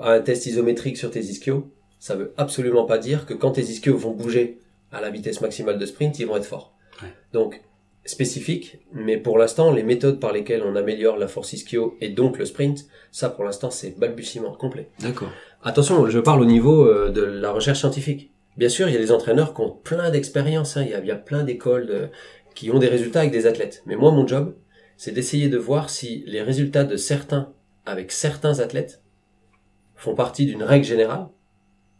S2: à un test isométrique sur tes ischios, ça veut absolument pas dire que quand tes ischios vont bouger à la vitesse maximale de sprint, ils vont être forts. Donc spécifique, mais pour l'instant, les méthodes par lesquelles on améliore la force ischio et donc le sprint, ça pour l'instant c'est balbutiement complet.
S1: D'accord.
S2: Attention, je parle au niveau de la recherche scientifique. Bien sûr, il y a des entraîneurs qui ont plein d'expérience, hein. Il y a plein d'écoles qui ont des résultats avec des athlètes. Mais moi, mon job, c'est d'essayer de voir si les résultats de certains avec certains athlètes font partie d'une règle générale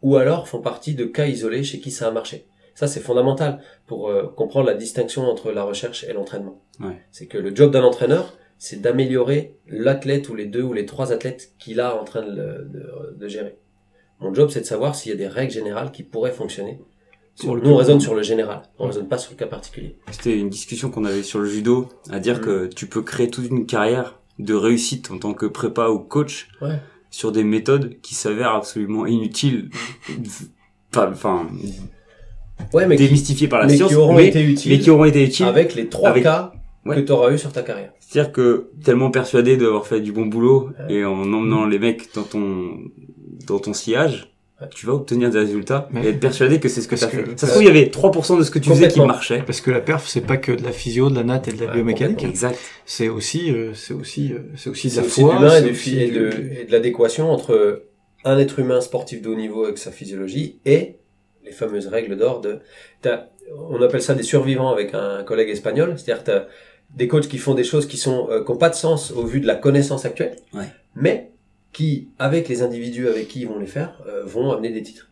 S2: ou alors font partie de cas isolés chez qui ça a marché. Ça, c'est fondamental pour comprendre la distinction entre la recherche et l'entraînement. C'est que le job d'un entraîneur, c'est d'améliorer l'athlète ou les 2 ou les 3 athlètes qu'il a en train de gérer. Mon job, c'est de savoir s'il y a des règles générales qui pourraient fonctionner. Nous, on raisonne sur le général, on raisonne pas sur le cas particulier.
S1: C'était une discussion qu'on avait sur le judo, à dire que tu peux créer toute une carrière de réussite en tant que prépa ou coach sur des méthodes qui s'avèrent absolument inutiles,
S2: mais
S1: démystifiées par la science,
S2: qui auront été utiles
S1: avec
S2: les 3 cas que tu auras eu sur ta carrière.
S1: C'est-à-dire que tellement persuadé d'avoir fait du bon boulot et en emmenant les mecs dans ton sillage, tu vas obtenir des résultats et être persuadé que c'est ce que tu as fait. Ça se trouve, il y avait 3% de ce que tu faisais qui marchait.
S3: Parce que la perf, c'est pas que de la physio, de la natte et de la biomécanique.
S1: Exact.
S3: C'est aussi de la
S2: foi. Et de l'adéquation entre un être humain sportif de haut niveau avec sa physiologie et les fameuses règles d'or on appelle ça des survivants avec un collègue espagnol. C'est-à-dire, t'as des coachs qui font des choses qui ont pas de sens au vu de la connaissance actuelle. Mais qui, avec les individus avec qui ils vont les faire, vont amener des titres.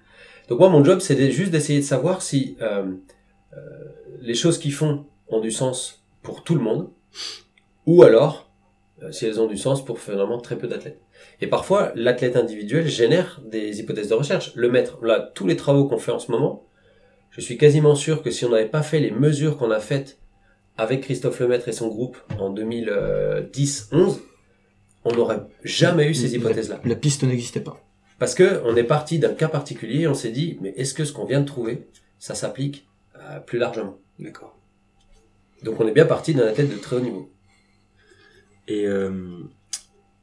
S2: Donc moi, mon job, c'est juste d'essayer de savoir si les choses qu'ils font ont du sens pour tout le monde, ou alors si elles ont du sens pour finalement très peu d'athlètes. Et parfois, l'athlète individuel génère des hypothèses de recherche. Le maître, là, tous les travaux qu'on fait en ce moment, je suis quasiment sûr que si on n'avait pas fait les mesures qu'on a faites avec Christophe Lemaître et son groupe en 2010-11, on n'aurait jamais eu ces hypothèses-là.
S3: La piste n'existait pas.
S2: Parce que on est parti d'un cas particulier, on s'est dit, mais est-ce que ce qu'on vient de trouver, ça s'applique plus largement?
S1: D'accord.
S2: Donc on est bien parti d'un athlète de très haut niveau.
S1: Et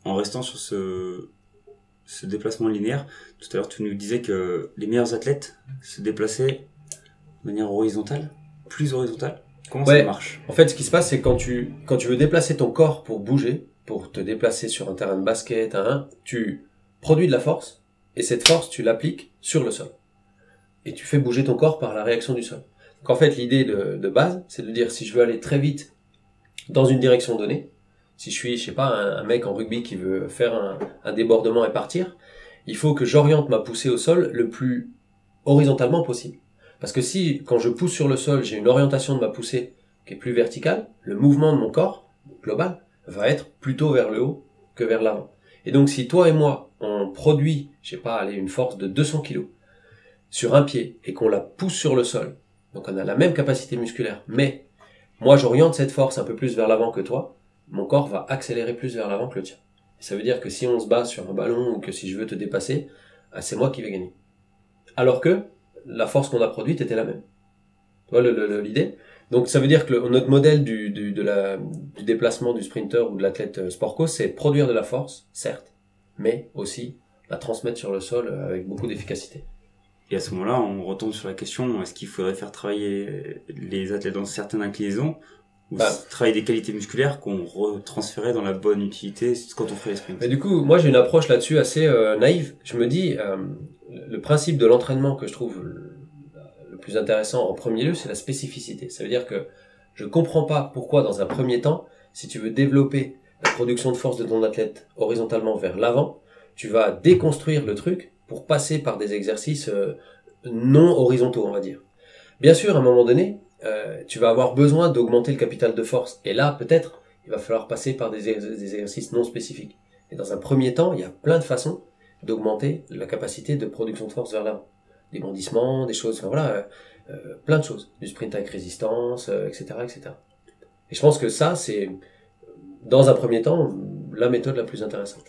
S1: en restant sur ce déplacement linéaire, tout à l'heure tu nous disais que les meilleurs athlètes se déplaçaient de manière horizontale, plus horizontale. Comment ça marche?
S2: En fait, ce qui se passe, c'est quand tu veux déplacer ton corps pour bouger, pour te déplacer sur un terrain de basket, tu produis de la force, et cette force, tu l'appliques sur le sol. Et tu fais bouger ton corps par la réaction du sol. Donc en fait, l'idée de base, c'est de dire, si je veux aller très vite dans une direction donnée, si je suis, je sais pas, un mec en rugby qui veut faire un débordement et partir, il faut que j'oriente ma poussée au sol le plus horizontalement possible. Parce que si, quand je pousse sur le sol, j'ai une orientation de ma poussée qui est plus verticale, le mouvement de mon corps, global, va être plutôt vers le haut que vers l'avant. Et donc, si toi et moi, on produit, je sais pas, une force de 200 kg sur un pied et qu'on la pousse sur le sol, donc on a la même capacité musculaire, mais moi j'oriente cette force un peu plus vers l'avant que toi, mon corps va accélérer plus vers l'avant que le tien. Et ça veut dire que si on se bat sur un ballon ou que si je veux te dépasser, c'est moi qui vais gagner. Alors que la force qu'on a produite était la même. Tu vois l'idée? Donc ça veut dire que notre modèle du déplacement du sprinter ou de l'athlète sport-co, c'est produire de la force, certes, mais aussi la transmettre sur le sol avec beaucoup d'efficacité.
S1: Et à ce moment-là, on retombe sur la question, est-ce qu'il faudrait faire travailler les athlètes dans certaines inclinaisons ou travailler des qualités musculaires qu'on retransférait dans la bonne utilité quand on ferait les sprints?
S2: Mais du coup, moi j'ai une approche là-dessus assez naïve. Je me dis, le principe de l'entraînement que je trouve le plus intéressant en premier lieu, c'est la spécificité. Ça veut dire que je comprends pas pourquoi dans un premier temps, si tu veux développer la production de force de ton athlète horizontalement vers l'avant, tu vas déconstruire le truc pour passer par des exercices non horizontaux, on va dire. Bien sûr, à un moment donné, tu vas avoir besoin d'augmenter le capital de force. Et là, peut-être, il va falloir passer par des exercices non spécifiques. Et dans un premier temps, il y a plein de façons d'augmenter la capacité de production de force vers l'avant. Des bondissements, des choses, enfin voilà, plein de choses. Du sprint avec résistance, etc., etc. Et je pense que ça, c'est, dans un premier temps, la méthode la plus intéressante.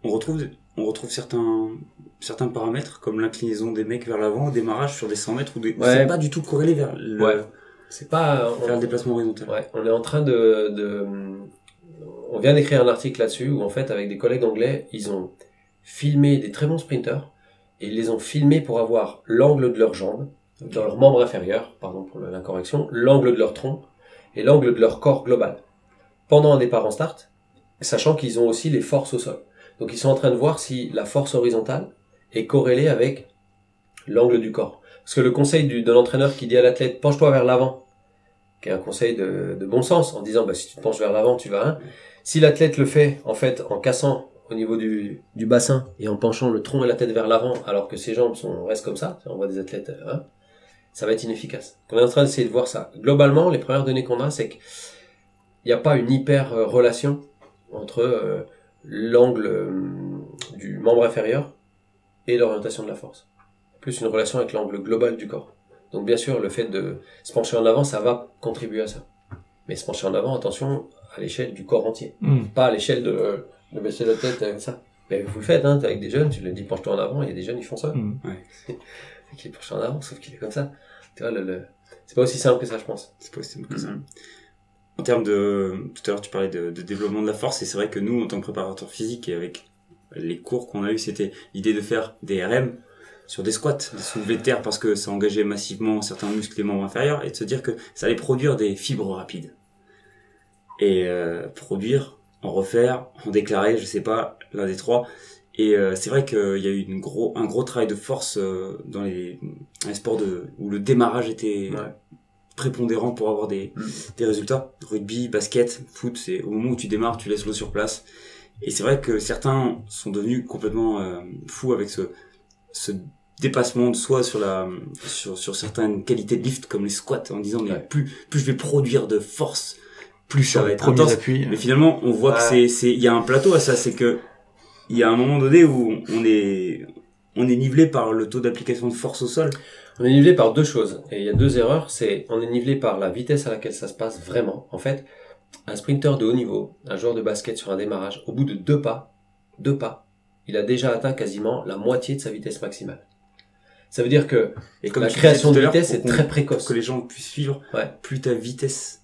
S1: On retrouve certains paramètres, comme l'inclinaison des mecs vers l'avant au démarrage sur des 100 mètres, ou c'est pas du tout corrélé vers le déplacement horizontal.
S2: Ouais, on est en train on vient d'écrire un article là-dessus, où en fait, avec des collègues anglais, ils ont filmé des très bons sprinteurs, et ils les ont filmés pour avoir l'angle de leurs jambes, de leur membre inférieur, pardon pour l'incorrection, l'angle de leur tronc, et l'angle de leur corps global, pendant un départ en start, sachant qu'ils ont aussi les forces au sol. Donc ils sont en train de voir si la force horizontale est corrélée avec l'angle du corps. Parce que le conseil de l'entraîneur qui dit à l'athlète « penche-toi vers l'avant », qui est un conseil de bon sens, en disant si tu te penches vers l'avant, tu vas Si l'athlète le fait en fait en cassant au niveau du bassin et en penchant le tronc et la tête vers l'avant, alors que ses jambes restent comme ça, on voit des athlètes, ça va être inefficace. Donc on est en train d'essayer de voir ça. Globalement, les premières données qu'on a, c'est qu'il n'y a pas une hyper relation entre l'angle du membre inférieur et l'orientation de la force. Plus une relation avec l'angle global du corps. Donc bien sûr, le fait de se pencher en avant, ça va contribuer à ça. Mais se pencher en avant, attention, à l'échelle du corps entier. Pas à l'échelle de baisser la tête avec ça. Mais vous le faites, t'es avec des jeunes, tu leur dis penche-toi en avant, il y a des jeunes, ils font ça. Ouais. Qui est penché en avant, sauf qu'il est comme ça. Tu vois, c'est pas aussi simple que ça, je pense.
S1: C'est pas aussi simple que ça. En termes tout à l'heure tu parlais de développement de la force, et c'est vrai que nous, en tant que préparateur physique, et avec les cours qu'on a eu, c'était l'idée de faire des RM sur des squats, des soulevés de terre, parce que ça engageait massivement certains muscles des membres inférieurs, et de se dire que ça allait produire des fibres rapides. Et produire, en refaire, en déclarer, je sais pas, l'un des trois. Et c'est vrai qu'il y a eu un gros travail de force dans les sports où le démarrage était prépondérant pour avoir des résultats. Rugby, basket, foot, c'est au moment où tu démarres, tu laisses l'eau sur place. Et c'est vrai que certains sont devenus complètement fous avec ce dépassement de soi sur certaines qualités de lift comme les squats, en disant mais plus je vais produire de force, plus ça va être intense. Mais finalement, on voit que il y a un plateau à ça, c'est que il y a un moment donné où on est nivelé par le taux d'application de force au sol.
S2: On est nivelé par deux choses. Et il y a deux erreurs. On est nivelé par la vitesse à laquelle ça se passe vraiment. En fait, un sprinter de haut niveau, un joueur de basket sur un démarrage, au bout de deux pas, il a déjà atteint quasiment la moitié de sa vitesse maximale. Ça veut dire que la création de vitesse est très précoce.
S1: Pour que les gens puissent suivre, plus ta vitesse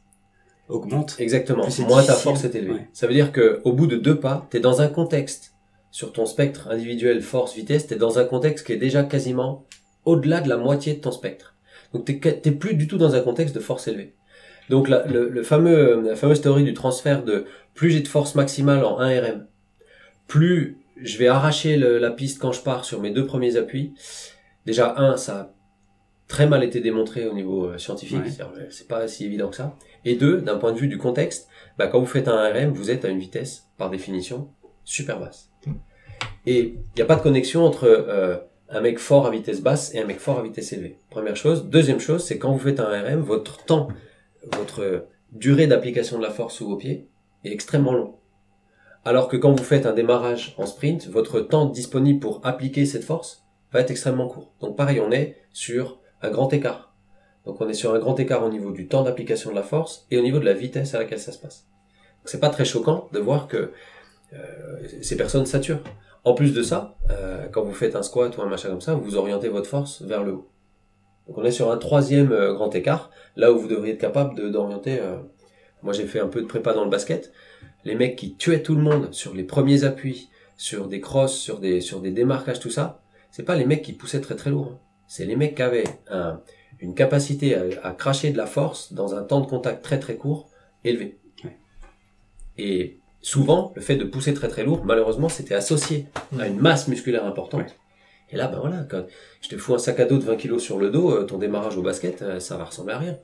S1: augmente.
S2: Exactement. Moins ta force est élevée. Ouais. Ça veut dire que au bout de deux pas, t'es dans un contexte, sur ton spectre individuel force-vitesse, t'es dans un contexte qui est déjà quasiment au-delà de la moitié de ton spectre. Donc t'es plus du tout dans un contexte de force élevée. Donc la fameuse théorie du transfert de plus j'ai de force maximale en 1 RM, plus je vais arracher la piste quand je pars sur mes deux premiers appuis. Déjà, ça a très mal été démontré au niveau scientifique, c'est pas si évident que ça. Et deux, d'un point de vue du contexte, quand vous faites un 1 RM, vous êtes à une vitesse, par définition, super basse. Et il n'y a pas de connexion entre un mec fort à vitesse basse et un mec fort à vitesse élevée. Première chose. Deuxième chose, c'est quand vous faites un 1 RM, votre durée d'application de la force sous vos pieds est extrêmement long. Alors que quand vous faites un démarrage en sprint, votre temps disponible pour appliquer cette force va être extrêmement court. Donc pareil, on est sur un grand écart. Donc on est sur un grand écart au niveau du temps d'application de la force et au niveau de la vitesse à laquelle ça se passe. Donc c'est pas très choquant de voir que ces personnes saturent. En plus de ça, quand vous faites un squat ou un machin comme ça, vous orientez votre force vers le haut. Donc on est sur un troisième grand écart, là où vous devriez être capable d'orienter... Moi j'ai fait un peu de prépa dans le basket. Les mecs qui tuaient tout le monde sur les premiers appuis, sur des crosses, sur des démarquages, tout ça, c'est pas les mecs qui poussaient très très lourd. C'est les mecs qui avaient une capacité à cracher de la force dans un temps de contact très très court, élevé. Ouais. Et souvent, le fait de pousser très très lourd, malheureusement, c'était associé à une masse musculaire importante. Ouais. Et là, quand je te fous un sac à dos de 20 kilos sur le dos, ton démarrage au basket, ça va ressembler à rien.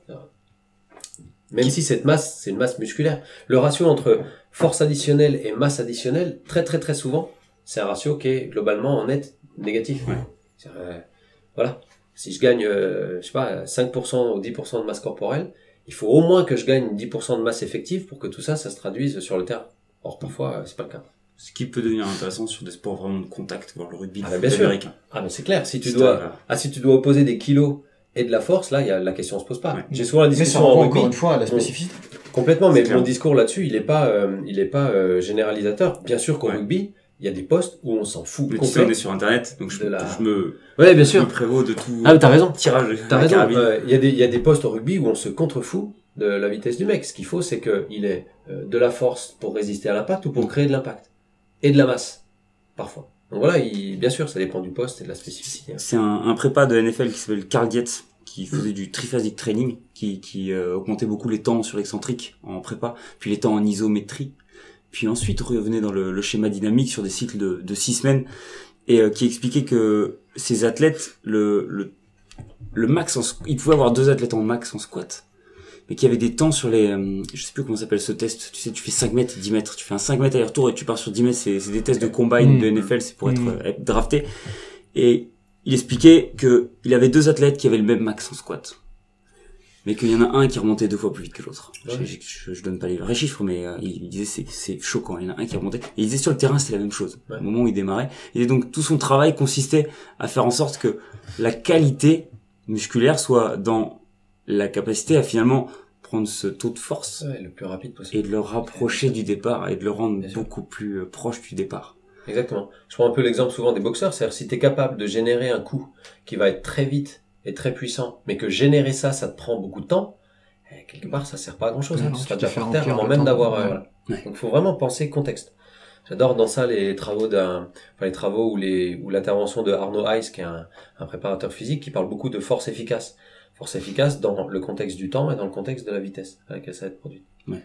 S2: Même si cette masse, c'est une masse musculaire. Le ratio entre force additionnelle et masse additionnelle, très très très souvent, c'est un ratio qui est globalement en net négatif. Ouais. Voilà. Si je gagne, 5% ou 10% de masse corporelle, il faut au moins que je gagne 10% de masse effective pour que tout ça se traduise sur le terrain. Or, parfois, c'est pas le cas.
S1: Ce qui peut devenir intéressant sur des sports vraiment de contact, voir le rugby,
S2: bien sûr. Américain. Mais c'est clair. Si tu dois opposer des kilos et de la force, là, la question se pose pas. Ouais. J'ai souvent la discussion en rugby.
S3: Encore une fois, la spécificité.
S2: Complètement, mais mon discours là-dessus, il est pas généralisateur. Bien sûr qu'au rugby, il y a des postes où on s'en fout.
S1: Mais tu sais, on est sur Internet, donc je me prévaut de tout.
S2: Ah, mais t'as raison.
S1: Tirage.
S2: T'as raison. Il y a des postes au rugby où on se contrefout de la vitesse du mec. Ce qu'il faut, c'est qu'il ait de la force pour résister à l'impact ou pour créer de l'impact. Et de la masse. Parfois. Donc voilà, bien sûr, ça dépend du poste et de la spécificité.
S1: C'est un prépa de NFL qui s'appelle Carl Dietz, qui faisait du triphasic training, qui augmentait beaucoup les temps sur l'excentrique en prépa, puis les temps en isométrie. Puis ensuite revenait dans le schéma dynamique sur des cycles de 6 semaines, et qui expliquait que ces athlètes, le max, il pouvait avoir 2 athlètes en max en squat, mais qu'il y avait des temps sur les, je sais plus comment s'appelle ce test, tu sais, tu fais 5 mètres, 10 mètres, tu fais un 5 mètres aller-retour et tu pars sur 10 mètres, c'est des tests de combine de NFL, c'est pour être drafté. Et il expliquait que il avait 2 athlètes qui avaient le même max en squat, mais qu'il y en a un qui remontait 2 fois plus vite que l'autre. Ouais. Je donne pas les vrais chiffres, mais il disait c'est choquant. Il y en a un qui remontait. Et il disait sur le terrain c'était la même chose. Ouais. Au moment où il démarrait, et donc tout son travail consistait à faire en sorte que la qualité musculaire soit dans la capacité à finalement prendre ce taux de force
S2: le plus rapide possible
S1: et de le rapprocher du départ et de le rendre beaucoup plus proche du départ.
S2: Exactement. Je prends un peu l'exemple souvent des boxeurs, c'est-à-dire si tu es capable de générer un coup qui va être très vite et très puissant, mais que générer ça te prend beaucoup de temps, quelque part ça sert pas à grand chose. Tu seras déjà par terre avant même d'avoir. Voilà. Ouais. Donc faut vraiment penser contexte. J'adore dans ça les travaux ou l'intervention de Arnaud Heiss, qui est un préparateur physique, qui parle beaucoup de force efficace. Force efficace dans le contexte du temps et dans le contexte de la vitesse à laquelle ça va être produit. Ouais.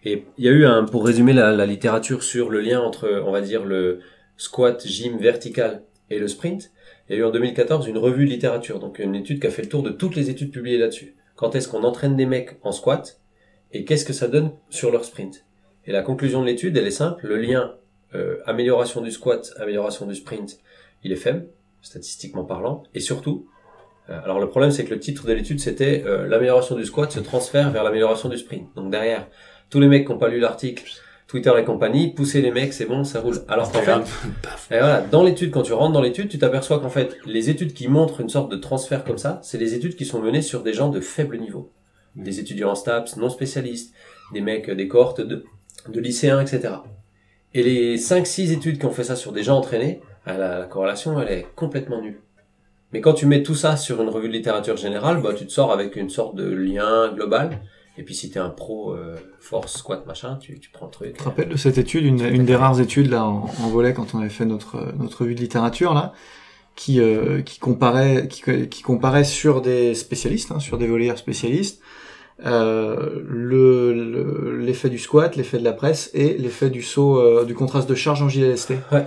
S2: Et il y a eu pour résumer la littérature sur le lien entre, on va dire, le squat gym vertical et le sprint, il y a eu en 2014 une revue de littérature, donc une étude qui a fait le tour de toutes les études publiées là-dessus. Quand est-ce qu'on entraîne des mecs en squat et qu'est-ce que ça donne sur leur sprint? Et la conclusion de l'étude, elle est simple, le lien amélioration du squat, amélioration du sprint, il est faible, statistiquement parlant, et surtout, alors le problème c'est que le titre de l'étude c'était l'amélioration du squat se transfère vers l'amélioration du sprint. Donc derrière, tous les mecs qui n'ont pas lu l'article, Twitter et compagnie, pousser les mecs, c'est bon, ça roule. Alors qu'en fait, et voilà, dans l'étude, quand tu rentres dans l'étude, tu t'aperçois qu'en fait, les études qui montrent une sorte de transfert comme ça, c'est les études qui sont menées sur des gens de faible niveau. Des étudiants en STAPS, non spécialistes, des mecs, des cohortes de lycéens, etc. Et les 5-6 études qui ont fait ça sur des gens entraînés, la corrélation, elle est complètement nulle. Mais quand tu mets tout ça sur une revue de littérature générale, bah, tu te sors avec une sorte de lien global. Et puis si t'es un pro force, squat, machin, tu prends le truc.
S3: Je te rappelle de cette étude, une des rares études là en volet quand on avait fait notre revue de littérature là, qui comparait sur des spécialistes, sur des volleyeurs spécialistes, l'effet du squat, l'effet de la presse et l'effet du saut, du contraste de charge en JLST.
S2: Ouais.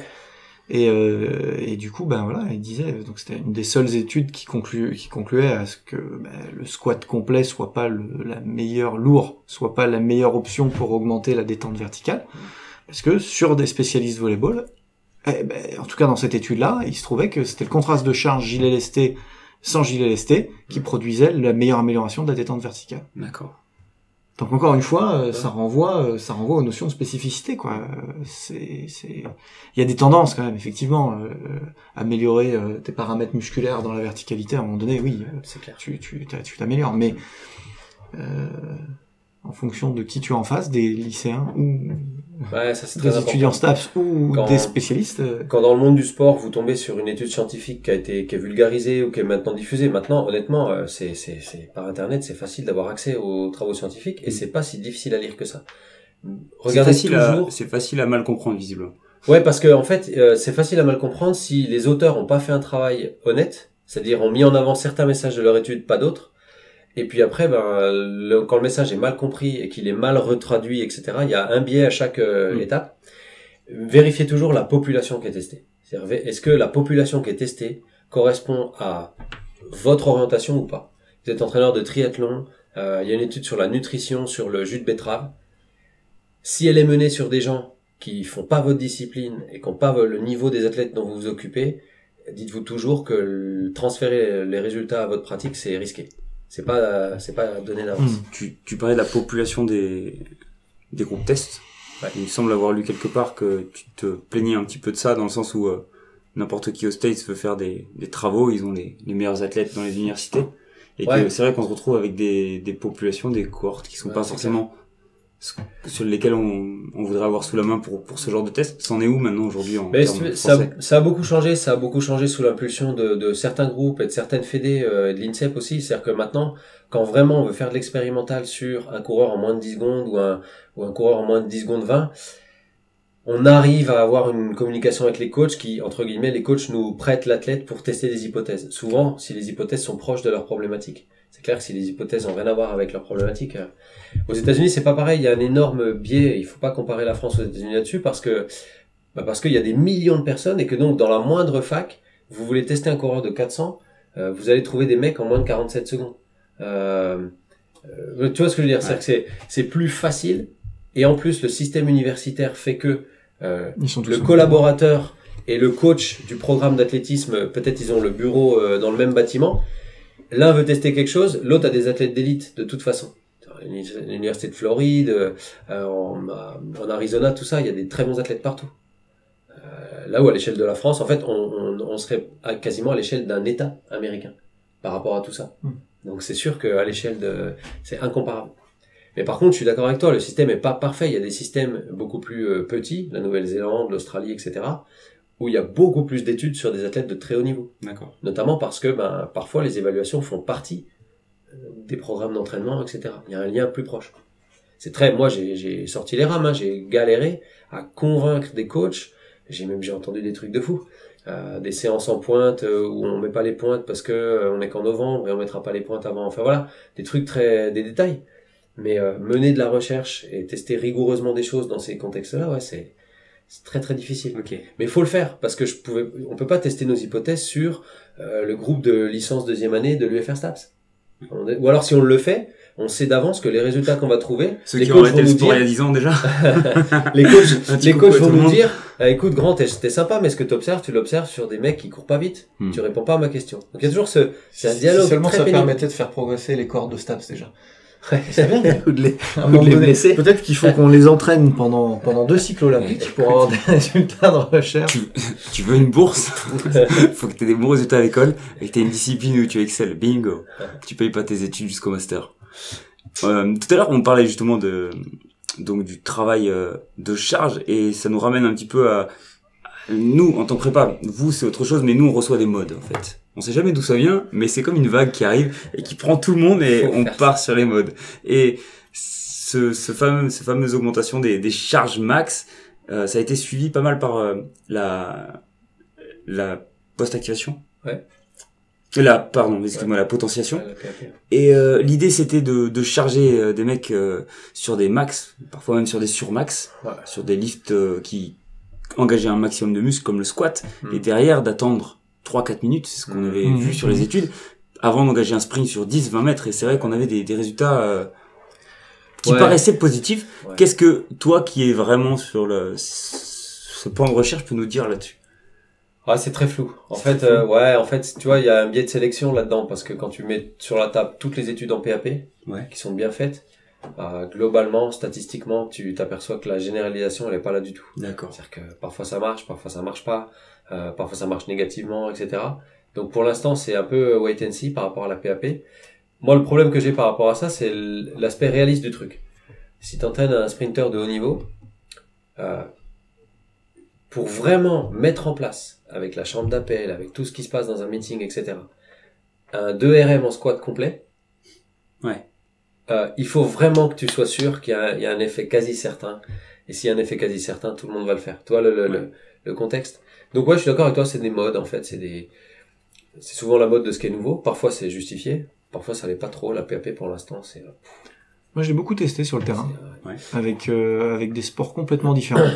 S3: Et du coup, ben voilà, il disait, donc c'était une des seules études qui concluait à ce que le squat complet soit pas la meilleure option pour augmenter la détente verticale, parce que sur des spécialistes volleyball, en tout cas dans cette étude-là, il se trouvait que c'était le contraste de charge JLST sans JLST qui produisait la meilleure amélioration de la détente verticale.
S1: D'accord.
S3: Donc encore une fois, ça renvoie aux notions de spécificité, quoi. Il y a des tendances quand même, effectivement, améliorer tes paramètres musculaires dans la verticalité à un moment donné, oui,
S2: c'est clair.
S3: Tu t'améliores, mais en fonction de qui tu as en face, des lycéens ou
S2: ça, c'est très
S3: des étudiants STAPS ou des spécialistes.
S2: Quand dans le monde du sport, vous tombez sur une étude scientifique qui est vulgarisée ou qui est maintenant diffusée, maintenant, honnêtement, c'est par Internet, c'est facile d'avoir accès aux travaux scientifiques et c'est pas si difficile à lire que ça.
S1: Regardez c'est facile à mal comprendre, visiblement.
S2: Ouais, parce que, en fait, c'est facile à mal comprendre si les auteurs ont pas fait un travail honnête, c'est-à-dire ont mis en avant certains messages de leur étude, pas d'autres. Et puis après, quand le message est mal compris et qu'il est mal retraduit, etc., il y a un biais à chaque étape. Vérifiez toujours la population qui est testée. C'est-à-dire, est-ce que la population qui est testée correspond à votre orientation ou pas? Vous êtes entraîneur de triathlon, il y a une étude sur la nutrition, sur le jus de betterave. Si elle est menée sur des gens qui font pas votre discipline et qui n'ont pas le niveau des athlètes dont vous vous occupez, dites-vous toujours que transférer les résultats à votre pratique, c'est risqué. C'est pas donné d'avance.
S1: Tu parlais de la population des groupes tests. Ouais. Il me semble avoir lu quelque part que tu te plaignais un petit peu de ça, dans le sens où n'importe qui aux States veut faire des travaux, ils ont les meilleurs athlètes dans les universités, et que c'est vrai qu'on se retrouve avec des populations, des cohortes qui sont pas forcément sur lesquels on voudrait avoir sous la main pour ce genre de test. C'en est où maintenant aujourd'hui en termes français?
S2: Ça a beaucoup changé sous l'impulsion de certains groupes et de certaines fédés et de l'INSEP aussi. C'est-à-dire que maintenant, quand vraiment on veut faire de l'expérimental sur un coureur en moins de 10 secondes ou un coureur en moins de 10 secondes 20, on arrive à avoir une communication avec les coachs qui, entre guillemets, les coachs nous prêtent l'athlète pour tester des hypothèses. Souvent, si les hypothèses sont proches de leurs problématiques. C'est clair que si les hypothèses n'ont rien à voir avec leurs problématiques, aux États-Unis c'est pas pareil. Il y a un énorme biais. Il faut pas comparer la France aux États-Unis là-dessus parce qu'il y a des millions de personnes et que donc dans la moindre fac, vous voulez tester un coureur de 400, vous allez trouver des mecs en moins de 47 secondes. Tu vois ce que je veux dire? C'est-à-dire que c'est plus facile et en plus le système universitaire fait que le collaborateur et le coach du programme d'athlétisme, peut-être ils ont le bureau dans le même bâtiment. L'un veut tester quelque chose, l'autre a des athlètes d'élite de toute façon. L'université de Floride, en Arizona, tout ça, il y a des très bons athlètes partout. Là où à l'échelle de la France, en fait, on serait quasiment à l'échelle d'un État américain par rapport à tout ça. Donc c'est sûr qu'à l'échelle c'est incomparable. Mais par contre, je suis d'accord avec toi, le système est pas parfait. Il y a des systèmes beaucoup plus petits, la Nouvelle-Zélande, l'Australie, etc., où il y a beaucoup plus d'études sur des athlètes de très haut niveau.
S1: D'accord.
S2: Notamment parce que parfois les évaluations font partie des programmes d'entraînement, etc. Il y a un lien plus proche. Moi j'ai sorti les rames, j'ai galéré à convaincre des coachs. J'ai entendu des trucs de fou. Des séances en pointe où on met pas les pointes parce que on est qu'en novembre et on mettra pas les pointes avant. Enfin voilà, des trucs des détails. Mais mener de la recherche et tester rigoureusement des choses dans ces contextes-là, c'est très très difficile.
S1: Okay.
S2: Mais il faut le faire parce que on peut pas tester nos hypothèses sur le groupe de licence deuxième année de l'UFR STAPS. Ou alors si on le fait, on sait d'avance que les résultats qu'on va trouver,
S1: ceux qui ont arrêté le sport il y a 10 ans déjà,
S2: les coachs vont nous dire écoute grand, t'es sympa, mais ce que tu l'observes sur des mecs qui courent pas vite. Tu réponds pas à ma question. Donc il y a toujours c'est un dialogue.
S3: Si seulement
S2: très
S3: ça
S2: pénible.
S3: permettait de faire progresser les cohortes de STAPS déjà. C'est bien.
S2: Ou de les blesser.
S3: Peut-être qu'il faut qu'on les entraîne pendant 2 cycles olympiques pour avoir des résultats de recherche.
S1: Tu veux une bourse? Faut que tu aies des bons résultats à l'école et que tu aies une discipline où tu excelles. Bingo. Tu payes pas tes études jusqu'au master. Tout à l'heure, on parlait justement donc du travail de charge et ça nous ramène un petit peu à nous en tant que prépa. Vous, c'est autre chose, mais nous, on reçoit des modes en fait. On sait jamais d'où ça vient, mais c'est comme une vague qui arrive et qui prend tout le monde et on part sur les modes. Et ces fameuses augmentations des charges max, ça a été suivi pas mal par la post-activation.
S2: Ouais.
S1: La potentiation.
S2: Ouais,
S1: et l'idée c'était de charger des mecs sur des max, parfois même sur des surmax, sur des lifts qui engageaient un maximum de muscles comme le squat, et derrière d'attendre 3-4 minutes, c'est ce qu'on avait vu sur les études, avant d'engager un sprint sur 10-20 mètres, et c'est vrai qu'on avait des résultats qui paraissaient positifs. Ouais. Qu'est-ce que toi qui es vraiment sur ce point de recherche peux nous dire là-dessus?
S2: Ouais, c'est très flou. En fait, tu vois, il y a un biais de sélection là-dedans, parce que quand tu mets sur la table toutes les études en PAP, qui sont bien faites, globalement, statistiquement, tu t'aperçois que la généralisation, elle est pas là du tout.
S1: D'accord.
S2: C'est-à-dire que parfois ça marche pas, parfois ça marche négativement, etc. Donc pour l'instant, c'est un peu wait and see par rapport à la PAP. Moi, le problème que j'ai par rapport à ça, c'est l'aspect réaliste du truc. Si t'entraînes un sprinter de haut niveau, pour vraiment mettre en place, avec la chambre d'appel, avec tout ce qui se passe dans un meeting, etc., un 2RM en squat complet, il faut vraiment que tu sois sûr qu'il y a un effet quasi certain. Et s'il y a un effet quasi certain, tout le monde va le faire. Tu vois le contexte. Donc je suis d'accord avec toi, c'est des modes en fait, c'est souvent la mode de ce qui est nouveau. Parfois c'est justifié, parfois ça l'est pas trop. La PAP pour l'instant, c'est...
S3: Moi j'ai beaucoup testé sur le terrain, avec des sports complètement différents.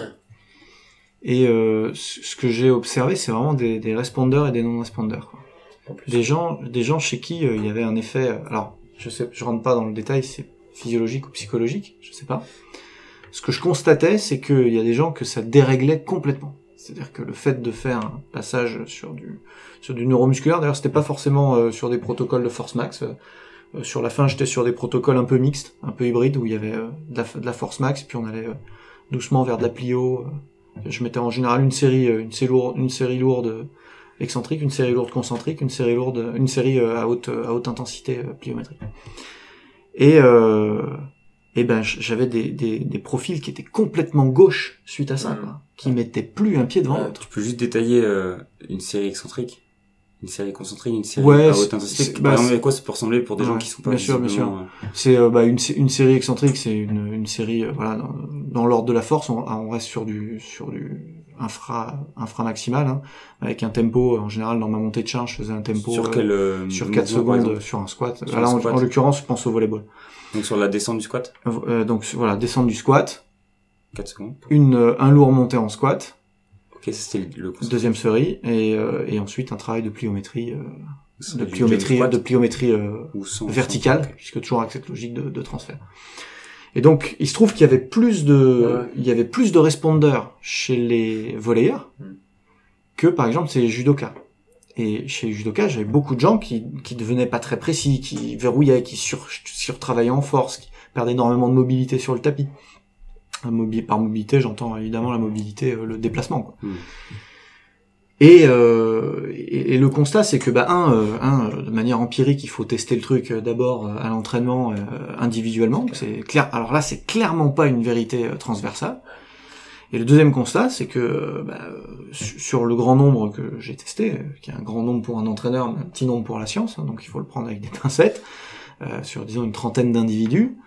S3: Et ce que j'ai observé, c'est vraiment des respondeurs et des non-respondeurs. Des gens chez qui il y avait un effet... Alors, je rentre pas dans le détail, c'est physiologique ou psychologique, je sais pas. Ce que je constatais, c'est qu'il y a des gens que ça déréglait complètement. C'est-à-dire que le fait de faire un passage sur du neuromusculaire, d'ailleurs c'était pas forcément sur des protocoles de force max. Sur la fin, j'étais sur des protocoles un peu mixtes, un peu hybrides, où il y avait de la force max, puis on allait doucement vers de la plio. Je mettais en général une série lourde excentrique, une série lourde concentrique, une série à haute intensité pliométrique. Et ben j'avais des profils qui étaient complètement gauches suite à ça, quoi, qui mettaient plus un pied devant l'autre.
S1: Tu peux juste détailler une série excentrique, une série concentrique, une série à haute intensité. Par exemple, à quoi ça peut ressembler pour des gens qui sont pas
S3: bien sûr. C'est une série excentrique, c'est une série dans l'ordre de la force, on reste sur du infra maximal, hein, avec un tempo en général. Dans ma montée de charge, je faisais un tempo sur 4 secondes sur un squat. Là en l'occurrence, je pense au volleyball.
S1: Donc sur la descente du squat.
S3: Donc voilà, descente du squat.
S1: 4 secondes.
S3: Un lourd monté en squat.
S1: Ok, ça c'était le
S3: deuxième série et ensuite un travail de pliométrie verticale, puisque toujours avec cette logique de transfert. Et donc il se trouve qu'il y avait plus de respondeurs chez les volleyeurs que par exemple chez les judokas. Et chez les judokas, j'avais beaucoup de gens qui devenaient pas très précis, qui verrouillaient, qui surtravaillaient en force, qui perdaient énormément de mobilité sur le tapis. Par mobilité, j'entends évidemment la mobilité, le déplacement, quoi. Et le constat, c'est que de manière empirique, il faut tester le truc d'abord à l'entraînement individuellement. C'est clair. Alors là, c'est clairement pas une vérité transversale. Et le deuxième constat, c'est que sur le grand nombre que j'ai testé, qui est un grand nombre pour un entraîneur, mais un petit nombre pour la science, hein, donc il faut le prendre avec des pincettes, sur disons une trentaine d'individus,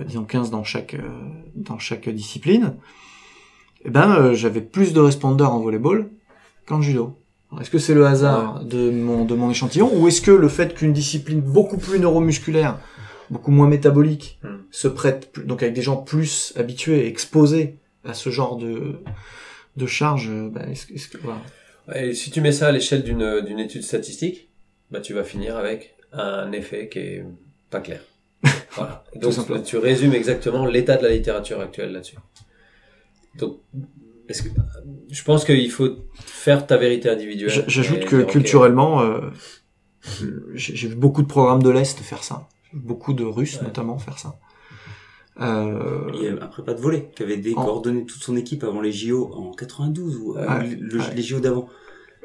S3: disons 15 dans chaque discipline, j'avais plus de respondeurs en volleyball qu'en judo. Alors, est-ce que c'est le hasard de mon échantillon, ou est-ce que le fait qu'une discipline beaucoup plus neuromusculaire, beaucoup moins métabolique, se prête, donc avec des gens plus habitués, exposés à ce genre de charge, est-ce que voilà.
S2: Et si tu mets ça à l'échelle d'une étude statistique, tu vas finir avec un effet qui est pas clair. Voilà. Et donc tu résumes exactement l'état de la littérature actuelle là-dessus. Donc je pense qu'il faut faire ta vérité individuelle.
S3: J'ajoute que culturellement, j'ai vu beaucoup de programmes de l'Est faire ça. beaucoup de Russes notamment faire ça.
S1: Il y a un prépa de volley qui avait coordonné toute son équipe avant les JO en 92 ou les JO d'avant.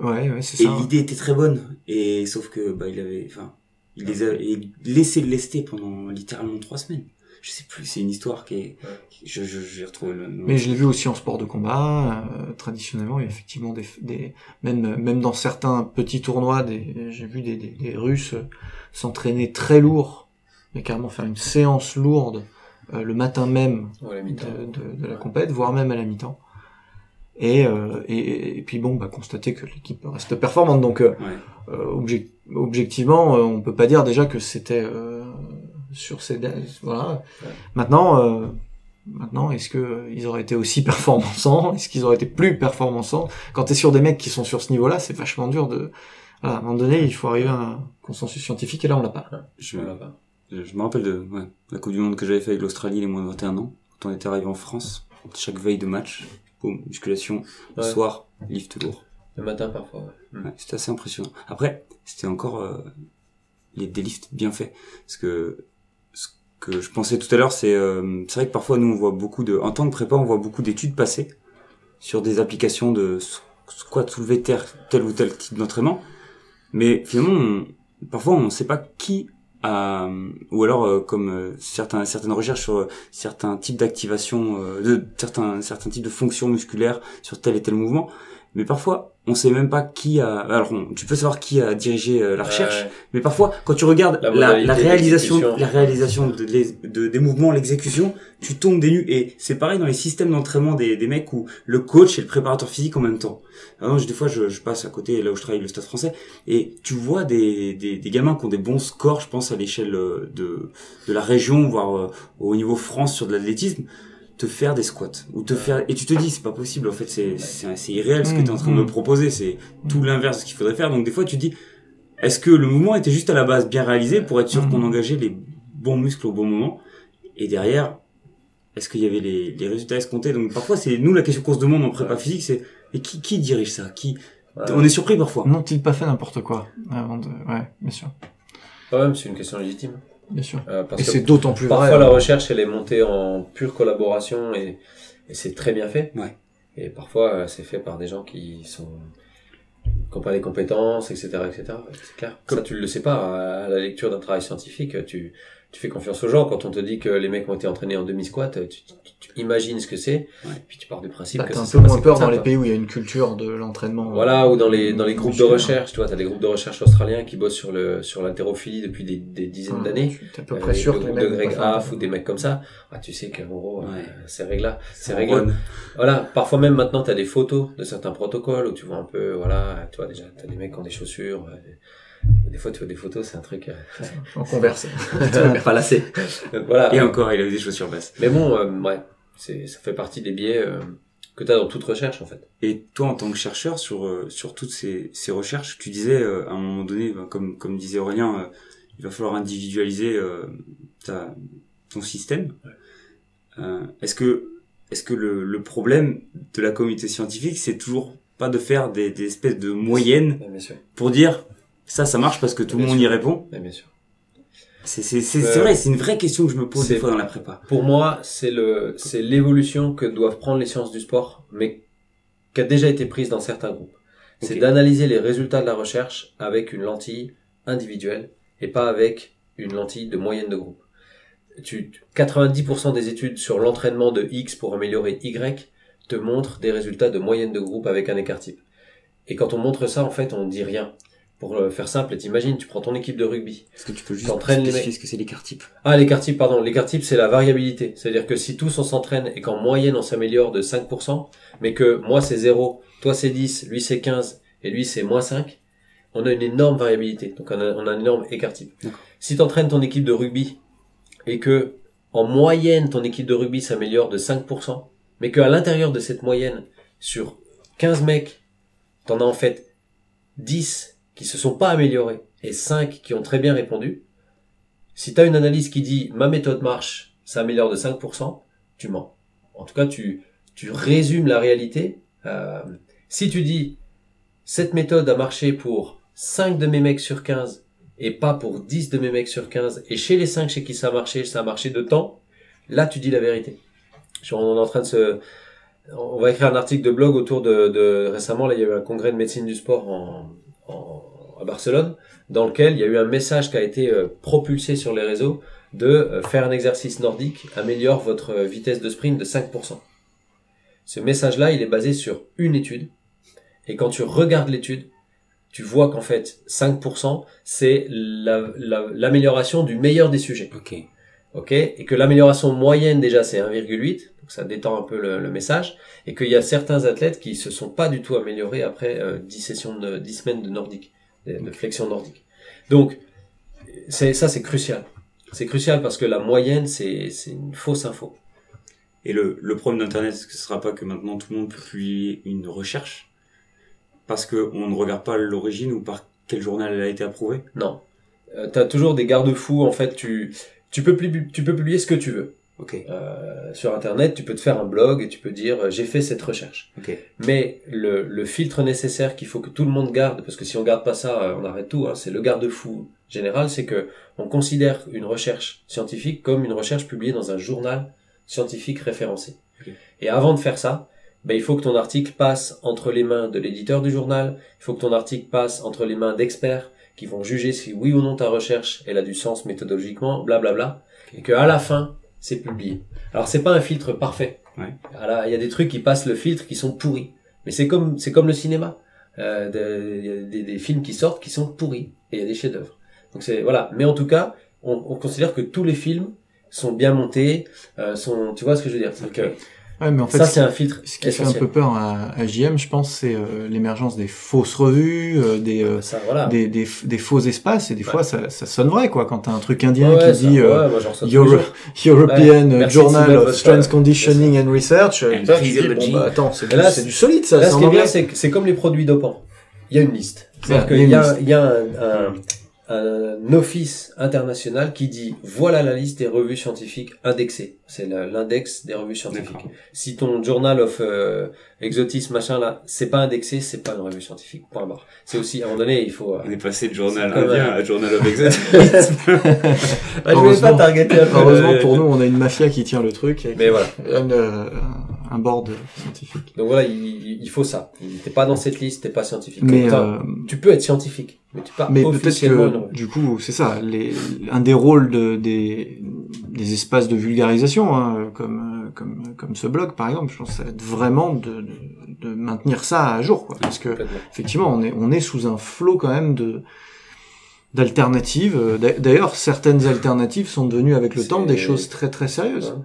S3: Ouais, c'est
S1: ça.
S3: Et
S1: l'idée était très bonne, et sauf que il les a laissé lester pendant littéralement 3 semaines. Je sais plus, c'est une histoire qui est, je vais retrouver le nom.
S3: Mais je l'ai vu aussi en sport de combat, traditionnellement, il y a effectivement même dans certains petits tournois, j'ai vu des Russes s'entraîner très lourd, mais carrément faire une séance lourde, le matin même de la compète, voire même à la mi-temps. Et puis constater que l'équipe reste performante. Donc, objectivement, on peut pas dire déjà que c'était, sur ces, voilà. Ouais. Maintenant, est-ce que ils auraient été aussi performants? Est-ce qu'ils auraient été plus performants? Quand t'es sur des mecs qui sont sur ce niveau-là, c'est vachement dur à un moment donné, il faut arriver à un consensus scientifique, et là, on l'a pas.
S1: Je me rappelle de la Coupe du Monde que j'avais fait avec l'Australie, les moins de 21 ans, quand on était arrivé en France, chaque veille de match, boum, musculation, le soir, lift lourd.
S2: Le matin, parfois,
S1: ouais, c'était assez impressionnant. Après, c'était encore, des lifts bien faits. Parce que, ce que je pensais tout à l'heure, c'est vrai que parfois, nous, on voit en tant que prépa, on voit beaucoup d'études passer sur des applications de squat, soulevé terre, tel ou tel type d'entraînement. Mais finalement, parfois, on ne sait pas qui ou alors comme certaines recherches sur certains types d'activation de certains types de fonctions musculaires sur tel et tel mouvement, mais parfois on sait même pas qui a. Alors tu peux savoir qui a dirigé la recherche, mais parfois quand tu regardes la réalisation des mouvements, l'exécution, tu tombes des nues. Et c'est pareil dans les systèmes d'entraînement des mecs où le coach et le préparateur physique en même temps. Alors, des fois je passe à côté là où je travaille, le Stade Français, et tu vois des gamins qui ont des bons scores, je pense à l'échelle de la région, voire au niveau France sur de l'athlétisme, te faire des squats ou et tu te dis c'est pas possible, en fait c'est irréel ce que tu es en train de me proposer, c'est tout l'inverse de ce qu'il faudrait faire. Donc des fois tu te dis, est-ce que le mouvement était juste à la base bien réalisé pour être sûr qu'on engageait les bons muscles au bon moment, et derrière est-ce qu'il y avait les résultats escomptés? Donc parfois c'est nous la question qu'on se demande en prépa physique, c'est mais qui dirige ça, on est surpris parfois.
S3: N'ont-ils pas fait n'importe quoi avant de... Ouais, bien sûr.
S2: Ouais, c'est une question légitime.
S3: Bien sûr.
S2: Parce
S3: et
S2: que
S3: c'est d'autant plus
S2: parfois
S3: vrai.
S2: Parfois la recherche elle est montée en pure collaboration et c'est très bien fait.
S1: Ouais.
S2: Et parfois c'est fait par des gens qui n'ont pas les compétences, etc., etc. C'est clair. Ça tu le sais pas à la lecture d'un travail scientifique. Tu fais confiance aux gens quand on te dit que les mecs ont été entraînés en demi-squat. Tu imagines ce que c'est. Ouais. Puis tu pars du principe que
S3: t'as un peu moins peur dans les pays où il y a une culture de l'entraînement.
S2: Voilà, ou dans les groupes de recherche. Tu vois, t'as des groupes de recherche australiens qui bossent sur l'haltérophilie depuis des dizaines d'années.
S3: T'es à peu près sûr que
S2: les groupes de Greg Haff ou des mecs comme ça. Ah, tu sais qu'en gros, c'est réglé. Voilà. Parfois même maintenant, t'as des photos de certains protocoles où tu vois un peu, voilà, tu vois déjà, t'as des mecs qui ont des chaussures. Des fois, tu vois des photos, c'est un truc.
S3: En converse.
S1: Pas lassé.
S2: Voilà.
S1: Et encore, il a eu des chaussures basses.
S2: Mais bon, ça fait partie des biais que tu as dans toute recherche en fait.
S1: Et toi, en tant que chercheur sur toutes ces recherches, tu disais à un moment donné, comme disait Aurélien, il va falloir individualiser ton système. Ouais. Est-ce que le problème de la communauté scientifique, c'est toujours pas de faire des espèces de moyennes pour dire ça marche parce que tout le monde y répond?
S2: Bien sûr.
S1: C'est vrai, c'est une vraie question que je me pose des fois dans la prépa.
S2: Pour moi, c'est l'évolution que doivent prendre les sciences du sport, mais qui a déjà été prise dans certains groupes. Okay. C'est d'analyser les résultats de la recherche avec une lentille individuelle et pas avec une lentille de moyenne de groupe. 90% des études sur l'entraînement de X pour améliorer Y te montrent des résultats de moyenne de groupe avec un écart type. Et quand on montre ça, en fait, on dit rien. Pour faire simple, t'imagines, tu prends ton équipe de rugby.
S1: Est-ce que tu peux juste spécifier ce que c'est l'écart type?
S2: Ah, l'écart type, pardon. L'écart type, c'est la variabilité. C'est-à-dire que si tous on s'entraîne et qu'en moyenne on s'améliore de 5%, mais que moi c'est 0, toi c'est 10, lui c'est 15 et lui c'est moins 5, on a une énorme variabilité. Donc on a un énorme écart type. Si t'entraînes ton équipe de rugby et que en moyenne ton équipe de rugby s'améliore de 5%, mais qu'à l'intérieur de cette moyenne, sur 15 mecs, t'en as en fait 10 qui se sont pas améliorés et 5 qui ont très bien répondu, si tu as une analyse qui dit ma méthode marche, ça améliore de 5%, tu mens. En tout cas, tu résumes la réalité. Si tu dis cette méthode a marché pour 5 de mes mecs sur 15 et pas pour 10 de mes mecs sur 15, et chez les 5 chez qui ça a marché de temps, là tu dis la vérité. On est en train de on va écrire un article de blog autour récemment, là il y a eu un congrès de médecine du sport à Barcelone, dans lequel il y a eu un message qui a été propulsé sur les réseaux de faire un exercice nordique améliore votre vitesse de sprint de 5%. Ce message-là, il est basé sur une étude, et quand tu regardes l'étude, tu vois qu'en fait 5%, c'est l'amélioration du meilleur des sujets. Ok, et que l'amélioration moyenne déjà c'est 1,8, donc ça détend un peu le message, et qu'il y a certains athlètes qui se sont pas du tout améliorés après 10 semaines de nordique, de flexion nordique. Donc c'est crucial. C'est crucial parce que la moyenne c'est une fausse info.
S1: Et le problème d'internet, ce ne sera pas que maintenant tout le monde peut publier une recherche parce que on ne regarde pas l'origine ou par quel journal elle a été approuvée?
S2: Non. T'as toujours des garde-fous, en fait, tu peux publier ce que tu veux.
S1: Okay.
S2: Sur internet, tu peux te faire un blog et tu peux dire j'ai fait cette recherche.
S1: Okay.
S2: Mais le filtre nécessaire qu'il faut que tout le monde garde, parce que si on garde pas ça, on arrête tout, hein, c'est le garde-fou général, c'est que on considère une recherche scientifique comme une recherche publiée dans un journal scientifique référencé.
S1: Okay.
S2: Et avant de faire ça, il faut que ton article passe entre les mains de l'éditeur du journal, il faut que ton article passe entre les mains d'experts qui vont juger si oui ou non ta recherche elle a du sens méthodologiquement, blablabla, et que à la fin c'est publié. Alors c'est pas un filtre parfait.
S1: Ouais.
S2: Il y a des trucs qui passent le filtre qui sont pourris, mais c'est comme le cinéma. Il y a des films qui sortent qui sont pourris et il y a des chefs-d'œuvre. Donc voilà. Mais en tout cas, on considère que tous les films sont bien montés, tu vois ce que je veux dire.
S3: Okay. Ouais, mais en fait,
S2: ça c'est un filtre.
S3: Ce qui fait un peu peur à JM, je pense, c'est l'émergence des fausses revues, des faux espaces, et des fois ça sonne vrai, quoi, quand t'as un truc indien qui dit European Journal of Strength Conditioning and Research, attends, c'est du solide, ça.
S2: Là, ce qui est bien, c'est comme les produits dopants. Il y a une liste. C'est-à-dire qu'il y a un office international qui dit voilà la liste des revues scientifiques indexées. C'est l'index des revues scientifiques. D'accord. Si ton Journal of Exotisme machin là, c'est pas indexé, c'est pas une revue scientifique. Point barre. C'est aussi à un moment donné, il faut.
S1: On est passé de journal indien à Journal of Exotisme.
S2: Je voulais pas targeter.
S3: Heureusement pour nous, on a une mafia qui tient le truc.
S2: Mais voilà.
S3: Un board scientifique.
S2: Donc voilà, il faut ça. T'es pas dans cette liste, t'es pas scientifique.
S3: Mais
S2: tu peux être scientifique, mais tu pas officiellement.
S3: Peut-être que du coup, c'est ça, un des rôles des espaces de vulgarisation, hein, comme ce blog par exemple, je pense que ça va être vraiment de maintenir ça à jour, quoi, parce que effectivement, on est sous un flot quand même d'alternatives. D'ailleurs, certaines alternatives sont devenues avec le temps des choses très très sérieuses. Ouais.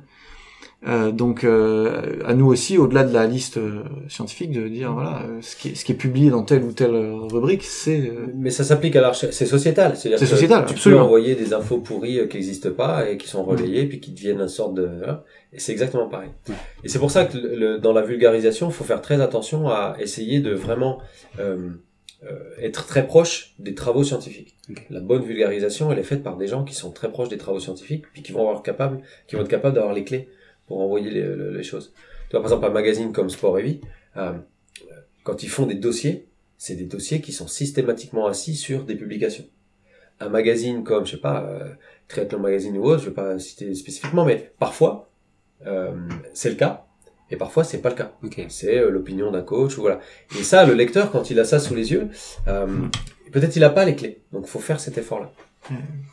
S3: Donc à nous aussi, au-delà de la liste scientifique, de dire voilà ce qui est publié dans telle ou telle rubrique, c'est
S2: mais ça s'applique à la recherche, c'est sociétal, c'est-à-dire que
S3: sociétal,
S2: tu
S3: absolument.
S2: peux envoyer des infos pourries qui n'existent pas et qui sont relayées puis qui deviennent une sorte de et c'est exactement pareil. Et c'est pour ça que dans la vulgarisation, il faut faire très attention à essayer de vraiment être très proche des travaux scientifiques. Okay. La bonne vulgarisation, elle est faite par des gens qui sont très proches des travaux scientifiques puis qui vont être capables d'avoir les clés pour envoyer les choses. Tu vois, par exemple, un magazine comme Sport et Vie, quand ils font des dossiers, c'est des dossiers qui sont systématiquement assis sur des publications. Un magazine comme, je sais pas, Triathlon Magazine ou autre, je vais pas citer spécifiquement, mais parfois, c'est le cas, et parfois c'est pas le cas.
S1: Okay.
S2: C'est l'opinion d'un coach, ou voilà. Et ça, le lecteur, quand il a ça sous les yeux, peut-être il a pas les clés. Donc, faut faire cet effort-là.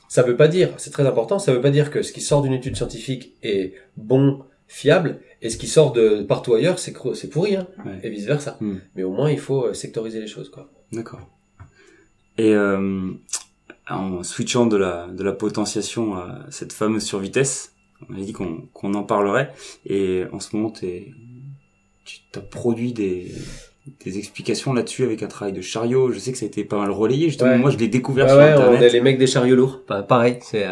S2: Ça veut pas dire, c'est très important, ça veut pas dire que ce qui sort d'une étude scientifique est bon, fiable, et ce qui sort de partout ailleurs, c'est pourri, hein, et vice versa. Mais au moins, il faut sectoriser les choses, quoi.
S1: D'accord. Et en switchant de la potentiation à cette fameuse survitesse, on a dit qu'on en parlerait, et en ce moment, tu as produit des explications là-dessus avec un travail de chariot. Je sais que ça a été pas mal relayé. Justement, moi, je l'ai découvert sur Internet.
S2: On est les mecs des chariots lourds. Pareil. C'est,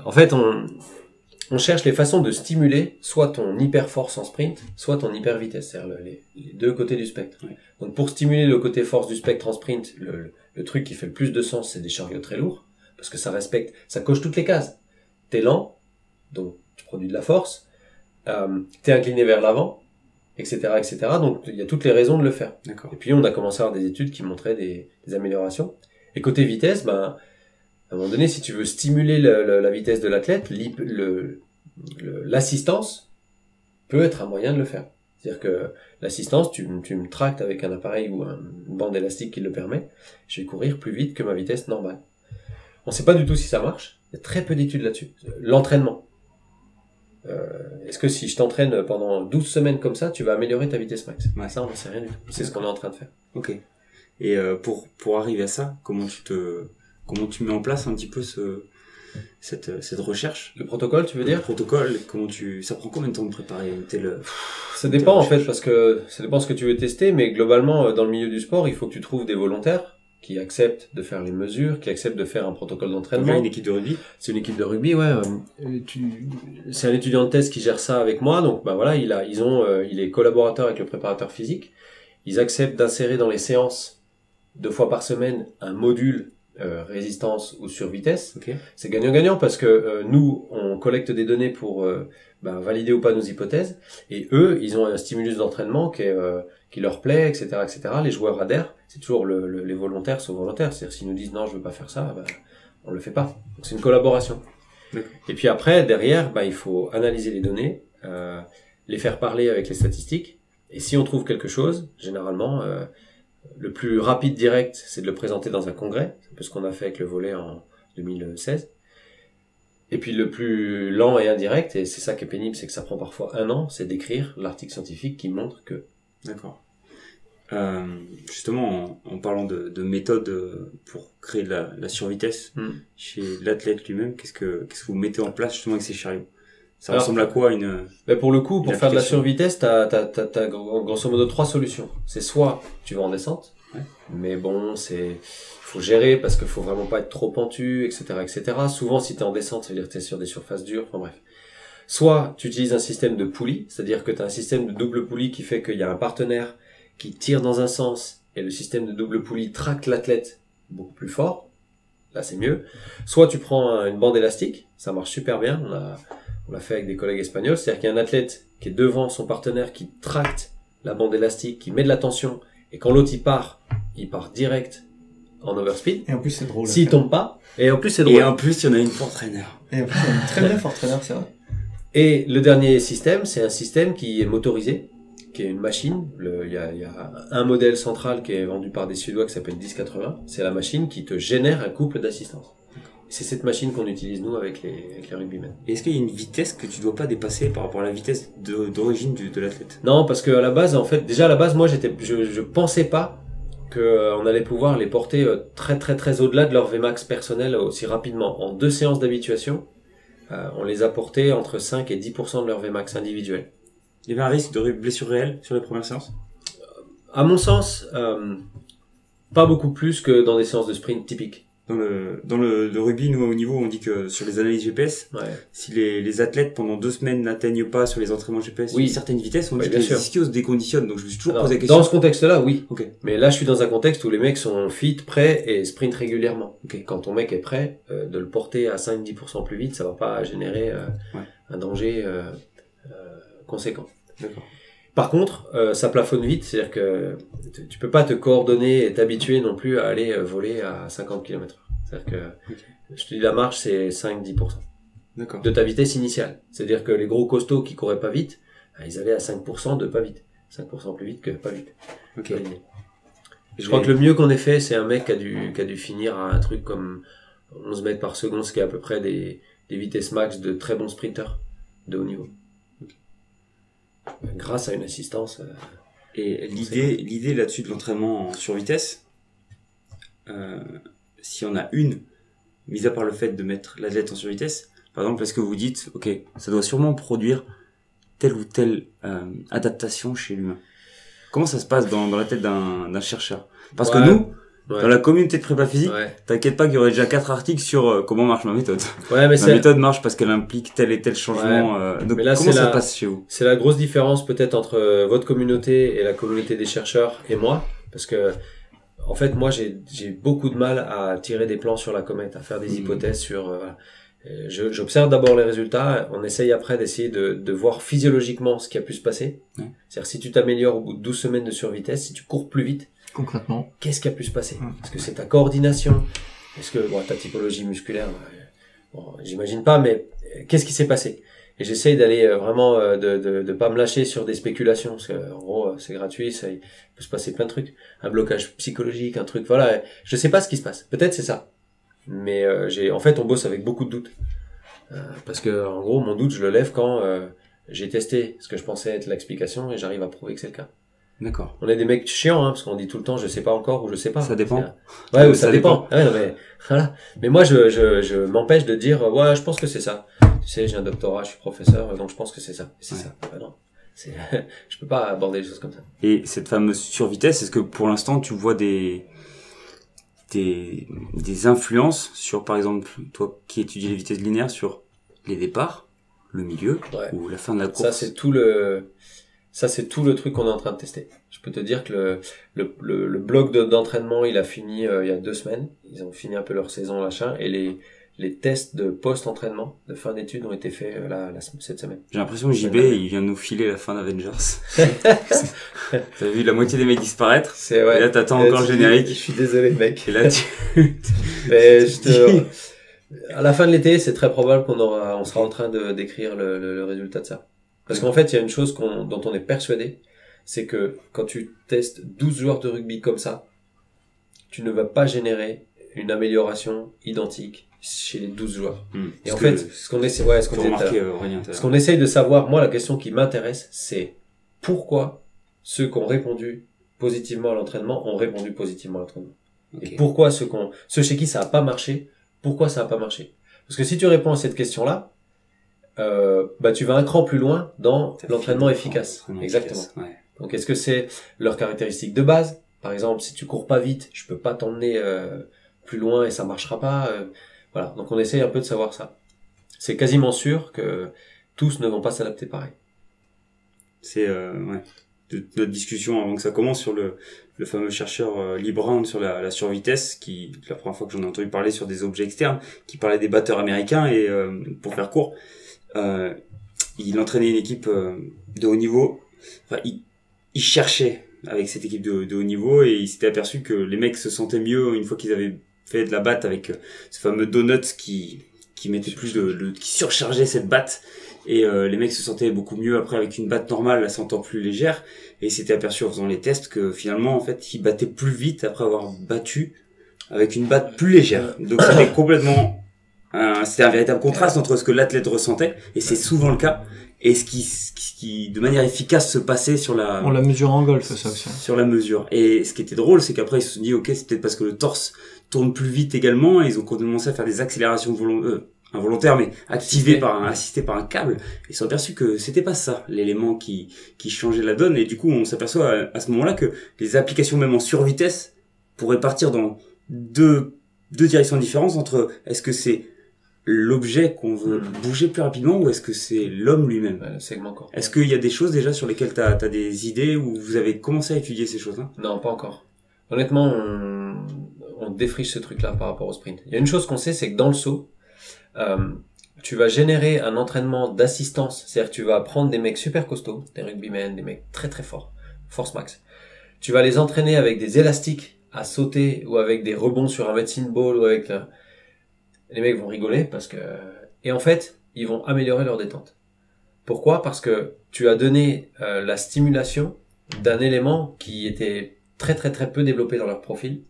S2: en fait, on cherche les façons de stimuler soit ton hyper force en sprint, soit ton hyper vitesse. C'est-à-dire les deux côtés du spectre. Ouais. Donc, pour stimuler le côté force du spectre en sprint, le truc qui fait le plus de sens, c'est des chariots très lourds. Parce que ça coche toutes les cases. T'es lent, donc tu produis de la force. T'es incliné vers l'avant, etc., etc. Donc, il y a toutes les raisons de le faire.
S1: D'accord.
S2: Et puis, on a commencé à avoir des études qui montraient des améliorations. Et côté vitesse, À un moment donné, si tu veux stimuler la vitesse de l'athlète, l'assistance peut être un moyen de le faire. C'est-à-dire que l'assistance, tu me tractes avec un appareil ou une bande élastique qui le permet, je vais courir plus vite que ma vitesse normale. On ne sait pas du tout si ça marche, il y a très peu d'études là-dessus. L'entraînement. Est-ce que si je t'entraîne pendant 12 semaines comme ça, tu vas améliorer ta vitesse max? Ça, on n'en sait rien du tout. C'est ce qu'on est en train de faire.
S1: Ok. Et pour arriver à ça, comment tu mets en place un petit peu cette recherche?
S2: Le protocole, tu veux dire?
S1: Le protocole, ça prend combien de temps de préparer
S2: Ça dépend en fait, parce que ça dépend ce que tu veux tester, mais globalement, dans le milieu du sport, il faut que tu trouves des volontaires qui acceptent de faire les mesures, qui acceptent de faire un protocole d'entraînement.
S1: Il y a une équipe de rugby?
S2: C'est une équipe de rugby, ouais. C'est un étudiant de thèse qui gère ça avec moi, donc bah voilà, il est collaborateur avec le préparateur physique. Ils acceptent d'insérer dans les séances 2 fois par semaine un module résistance ou sur vitesse.
S1: Okay. C'est
S2: gagnant-gagnant parce que nous, on collecte des données pour valider ou pas nos hypothèses, et eux, ils ont un stimulus d'entraînement qui leur plaît, etc., etc. Les joueurs adhèrent. C'est toujours les volontaires sont volontaires. C'est-à-dire s'ils nous disent non, je veux pas faire ça, on le fait pas. Donc c'est une collaboration. Et puis après, derrière, il faut analyser les données, les faire parler avec les statistiques. Et si on trouve quelque chose, généralement, le plus rapide direct, c'est de le présenter dans un congrès. C'est un peu ce qu'on a fait avec le volley en 2016. Et puis le plus lent et indirect, et c'est ça qui est pénible, c'est que ça prend parfois 1 an, c'est d'écrire l'article scientifique qui montre que...
S1: D'accord. Justement, en parlant de méthode pour créer de la survitesse chez l'athlète lui-même, qu'est-ce que vous mettez en place justement avec ces chariots? Ça ressemble à quoi
S2: pour le coup, pour faire de la survitesse, t'as grosso modo 3 solutions. C'est soit tu vas en descente, mais bon, faut gérer parce qu'il faut vraiment pas être trop pentu, etc., etc. Souvent, si t'es en descente, ça veut dire que t'es sur des surfaces dures, enfin bref. Soit tu utilises un système de poulie, c'est-à-dire que t'as un système de double poulie qui fait qu'il y a un partenaire qui tire dans un sens et le système de double poulie tracte l'athlète beaucoup plus fort. Là, c'est mieux. Soit tu prends une bande élastique, ça marche super bien. On l'a fait avec des collègues espagnols, c'est-à-dire qu'il y a un athlète qui est devant son partenaire qui tracte la bande élastique, qui met de la tension, et quand l'autre il part direct en overspeed.
S3: Et en plus c'est drôle.
S2: S'il tombe pas, et en plus c'est drôle.
S1: Et en plus il y en a une Fortrainer.
S3: Et en plus il y a une très belle Fortrainer, c'est vrai.
S2: Et le dernier système, c'est un système qui est motorisé, qui est une machine. Il y a un modèle central qui est vendu par des Suédois qui s'appelle 1080. C'est la machine qui te génère un couple d'assistance. C'est cette machine qu'on utilise nous avec les rugbymen.
S1: Est-ce qu'il y a une vitesse que tu dois pas dépasser par rapport à la vitesse d'origine de l'athlète?
S2: Non, parce que à la base, en fait, déjà à la base, moi, je pensais pas que on allait pouvoir les porter très très très au-delà de leur Vmax personnel aussi rapidement. En 2 séances d'habituation, on les a portés entre 5 et 10% de leur Vmax individuel.
S1: Il y avait un risque de blessure réelle sur les premières séances?
S2: À mon sens, pas beaucoup plus que dans des séances de sprint typiques.
S1: Dans le rugby, nous, au niveau, on dit que sur les analyses GPS, si les athlètes, pendant 2 semaines, n'atteignent pas sur les entraînements GPS une certaine vitesse, on dit que les ischios se déconditionnent. Donc, je me suis toujours posé la question.
S2: Dans ce contexte-là, oui.
S1: Okay.
S2: Mais là, je suis dans un contexte où les mecs sont fit, prêts et sprint régulièrement.
S1: Okay.
S2: Quand ton mec est prêt, de le porter à 5-10% plus vite, ça va pas générer un danger conséquent.
S1: D'accord.
S2: Par contre, ça plafonne vite, c'est-à-dire que tu peux pas te coordonner et t'habituer non plus à aller voler à 50 km/h. C'est-à-dire que, je te dis, la marche, c'est 5-10%.
S1: D'accord.
S2: De ta vitesse initiale. C'est-à-dire que les gros costauds qui couraient pas vite, ils allaient à 5% de pas vite. 5% plus vite que pas vite.
S1: Okay.
S2: Je crois que le mieux qu'on ait fait, c'est un mec qui a dû finir à un truc comme 11 mètres par seconde, ce qui est à peu près des vitesses max de très bons sprinters de haut niveau. Grâce à une assistance.
S1: Et l'idée là-dessus de l'entraînement sur vitesse, si on a une, mis à part le fait de mettre l'athlète en survitesse, par exemple, est-ce que vous dites, ok, ça doit sûrement produire telle ou telle adaptation chez l'humain? Comment ça se passe dans la tête d'un chercheur? Parce que nous, dans la communauté de prépa physique, t'inquiète pas qu'il y aurait déjà 4 articles sur comment marche ma méthode.
S2: Ouais, mais
S1: ma méthode marche parce qu'elle implique tel et tel changement. Donc mais là, comment ça se passe chez vous?
S2: C'est la grosse différence peut-être entre votre communauté et la communauté des chercheurs et moi, parce que en fait, moi, j'ai beaucoup de mal à tirer des plans sur la comète, à faire des hypothèses sur... J'observe d'abord les résultats, on essaye après d'essayer de voir physiologiquement ce qui a pu se passer. C'est-à-dire, si tu t'améliores au bout de 12 semaines de survitesse, si tu cours plus vite,
S3: concrètement,
S2: qu'est-ce qui a pu se passer? Est-ce que c'est ta coordination? est-ce que ta typologie musculaire, bon, j'imagine pas, mais qu'est-ce qui s'est passé? Et j'essaye d'aller vraiment de pas me lâcher sur des spéculations, parce que en gros c'est gratuit, il peut se passer plein de trucs, un blocage psychologique, un truc, voilà, je sais pas ce qui se passe. Peut-être c'est ça, mais en fait on bosse avec beaucoup de doutes, parce que en gros mon doute je le lève quand j'ai testé ce que je pensais être l'explication et j'arrive à prouver que c'est le cas.
S1: D'accord.
S2: On est des mecs chiants, parce qu'on dit tout le temps je sais pas encore ou je sais pas.
S1: Ça dépend.
S2: Ouais, ou ça dépend. Ouais, non, mais voilà. Mais moi je m'empêche de dire ouais, je pense que c'est ça. Tu sais, j'ai un doctorat, je suis professeur, donc je pense que c'est ça. C'est ça. Bah non. Je peux pas aborder les choses comme ça.
S1: Et cette fameuse survitesse, est-ce que pour l'instant tu vois des influences sur, par exemple, toi qui étudies les vitesses linéaires, sur les départs, le milieu ou la fin de la course?
S2: Ça c'est tout le truc qu'on est en train de tester. Je peux te dire que le bloc d'entraînement, il a fini il y a 2 semaines. Ils ont fini un peu leur saison machin, et les tests de post-entraînement, de fin d'études ont été faits cette semaine.
S1: J'ai l'impression que JB, il vient de nous filer la fin d'Avengers. T'as vu la moitié des mecs disparaître. Et là, t'attends encore le générique.
S2: Je suis désolé, mec.
S1: Et là,
S2: Mais à la fin de l'été, c'est très probable on sera en train de décrire le résultat de ça. Parce qu'en fait, il y a une chose dont on est persuadé, c'est que quand tu testes 12 joueurs de rugby comme ça, tu ne vas pas générer une amélioration identique chez les 12 joueurs. Et en fait, ce qu'on essaye de savoir, moi, la question qui m'intéresse, c'est pourquoi ceux qui ont répondu positivement à l'entraînement ont répondu positivement à l'entraînement. Et pourquoi ceux chez qui ça a pas marché, pourquoi ça a pas marché? Parce que si tu réponds à cette question-là, tu vas un cran plus loin dans l'entraînement efficace. Exactement. Ouais. Donc, est-ce que c'est leurs caractéristiques de base? Par exemple, si tu cours pas vite, je peux pas t'emmener plus loin et ça marchera pas. Voilà. Donc, on essaye un peu de savoir ça. C'est quasiment sûr que tous ne vont pas s'adapter pareil.
S1: C'est notre discussion avant que ça commence sur le fameux chercheur Lee Brown sur la survitesse, qui, la première fois que j'en ai entendu parler sur des objets externes, qui parlait des batteurs américains, et pour faire court, il entraînait une équipe de haut niveau. Enfin, il cherchait avec cette équipe de haut niveau, et il s'était aperçu que les mecs se sentaient mieux une fois qu'ils avaient fait de la batte avec ce fameux donut qui mettait plus qui surchargeait cette batte, et les mecs se sentaient beaucoup mieux après avec une batte normale, la sentant plus légère, et il s'était aperçu en faisant les tests que finalement en fait ils battaient plus vite après avoir battu avec une batte plus légère. Donc c'était complètement c'était un véritable contraste entre ce que l'athlète ressentait, et c'est souvent le cas, et ce qui de manière efficace se passait sur la...
S3: On la mesure en golf, ça aussi.
S1: Sur la mesure. Et ce qui était drôle, c'est qu'après ils se sont dit, ok, c'est peut-être parce que le torse tourne plus vite également, et ils ont commencé à faire des accélérations involontaires, mais assisté par un câble. Ils se sont aperçus que c'était pas ça, l'élément qui changeait la donne, et du coup on s'aperçoit à ce moment-là que les applications même en survitesse pourraient partir dans deux directions différentes, entre est-ce que c'est l'objet qu'on veut bouger plus rapidement, ou est-ce que c'est l'homme lui-même?
S2: Le segment corps.
S1: Est-ce qu'il y a des choses déjà sur lesquelles t'as des idées, ou vous avez commencé à étudier ces choses-là?
S2: Non, pas encore. Honnêtement, on défriche ce truc-là par rapport au sprint. Il y a une chose qu'on sait, c'est que dans le saut, tu vas générer un entraînement d'assistance. C'est-à-dire que tu vas prendre des mecs super costauds, des rugbymen, des mecs très très forts, force max. Tu vas les entraîner avec des élastiques à sauter, ou avec des rebonds sur un medicine ball, ou avec les mecs vont rigoler et en fait, ils vont améliorer leur détente. Pourquoi? Parce que tu as donné la stimulation d'un élément qui était très très très peu développé dans leur profil,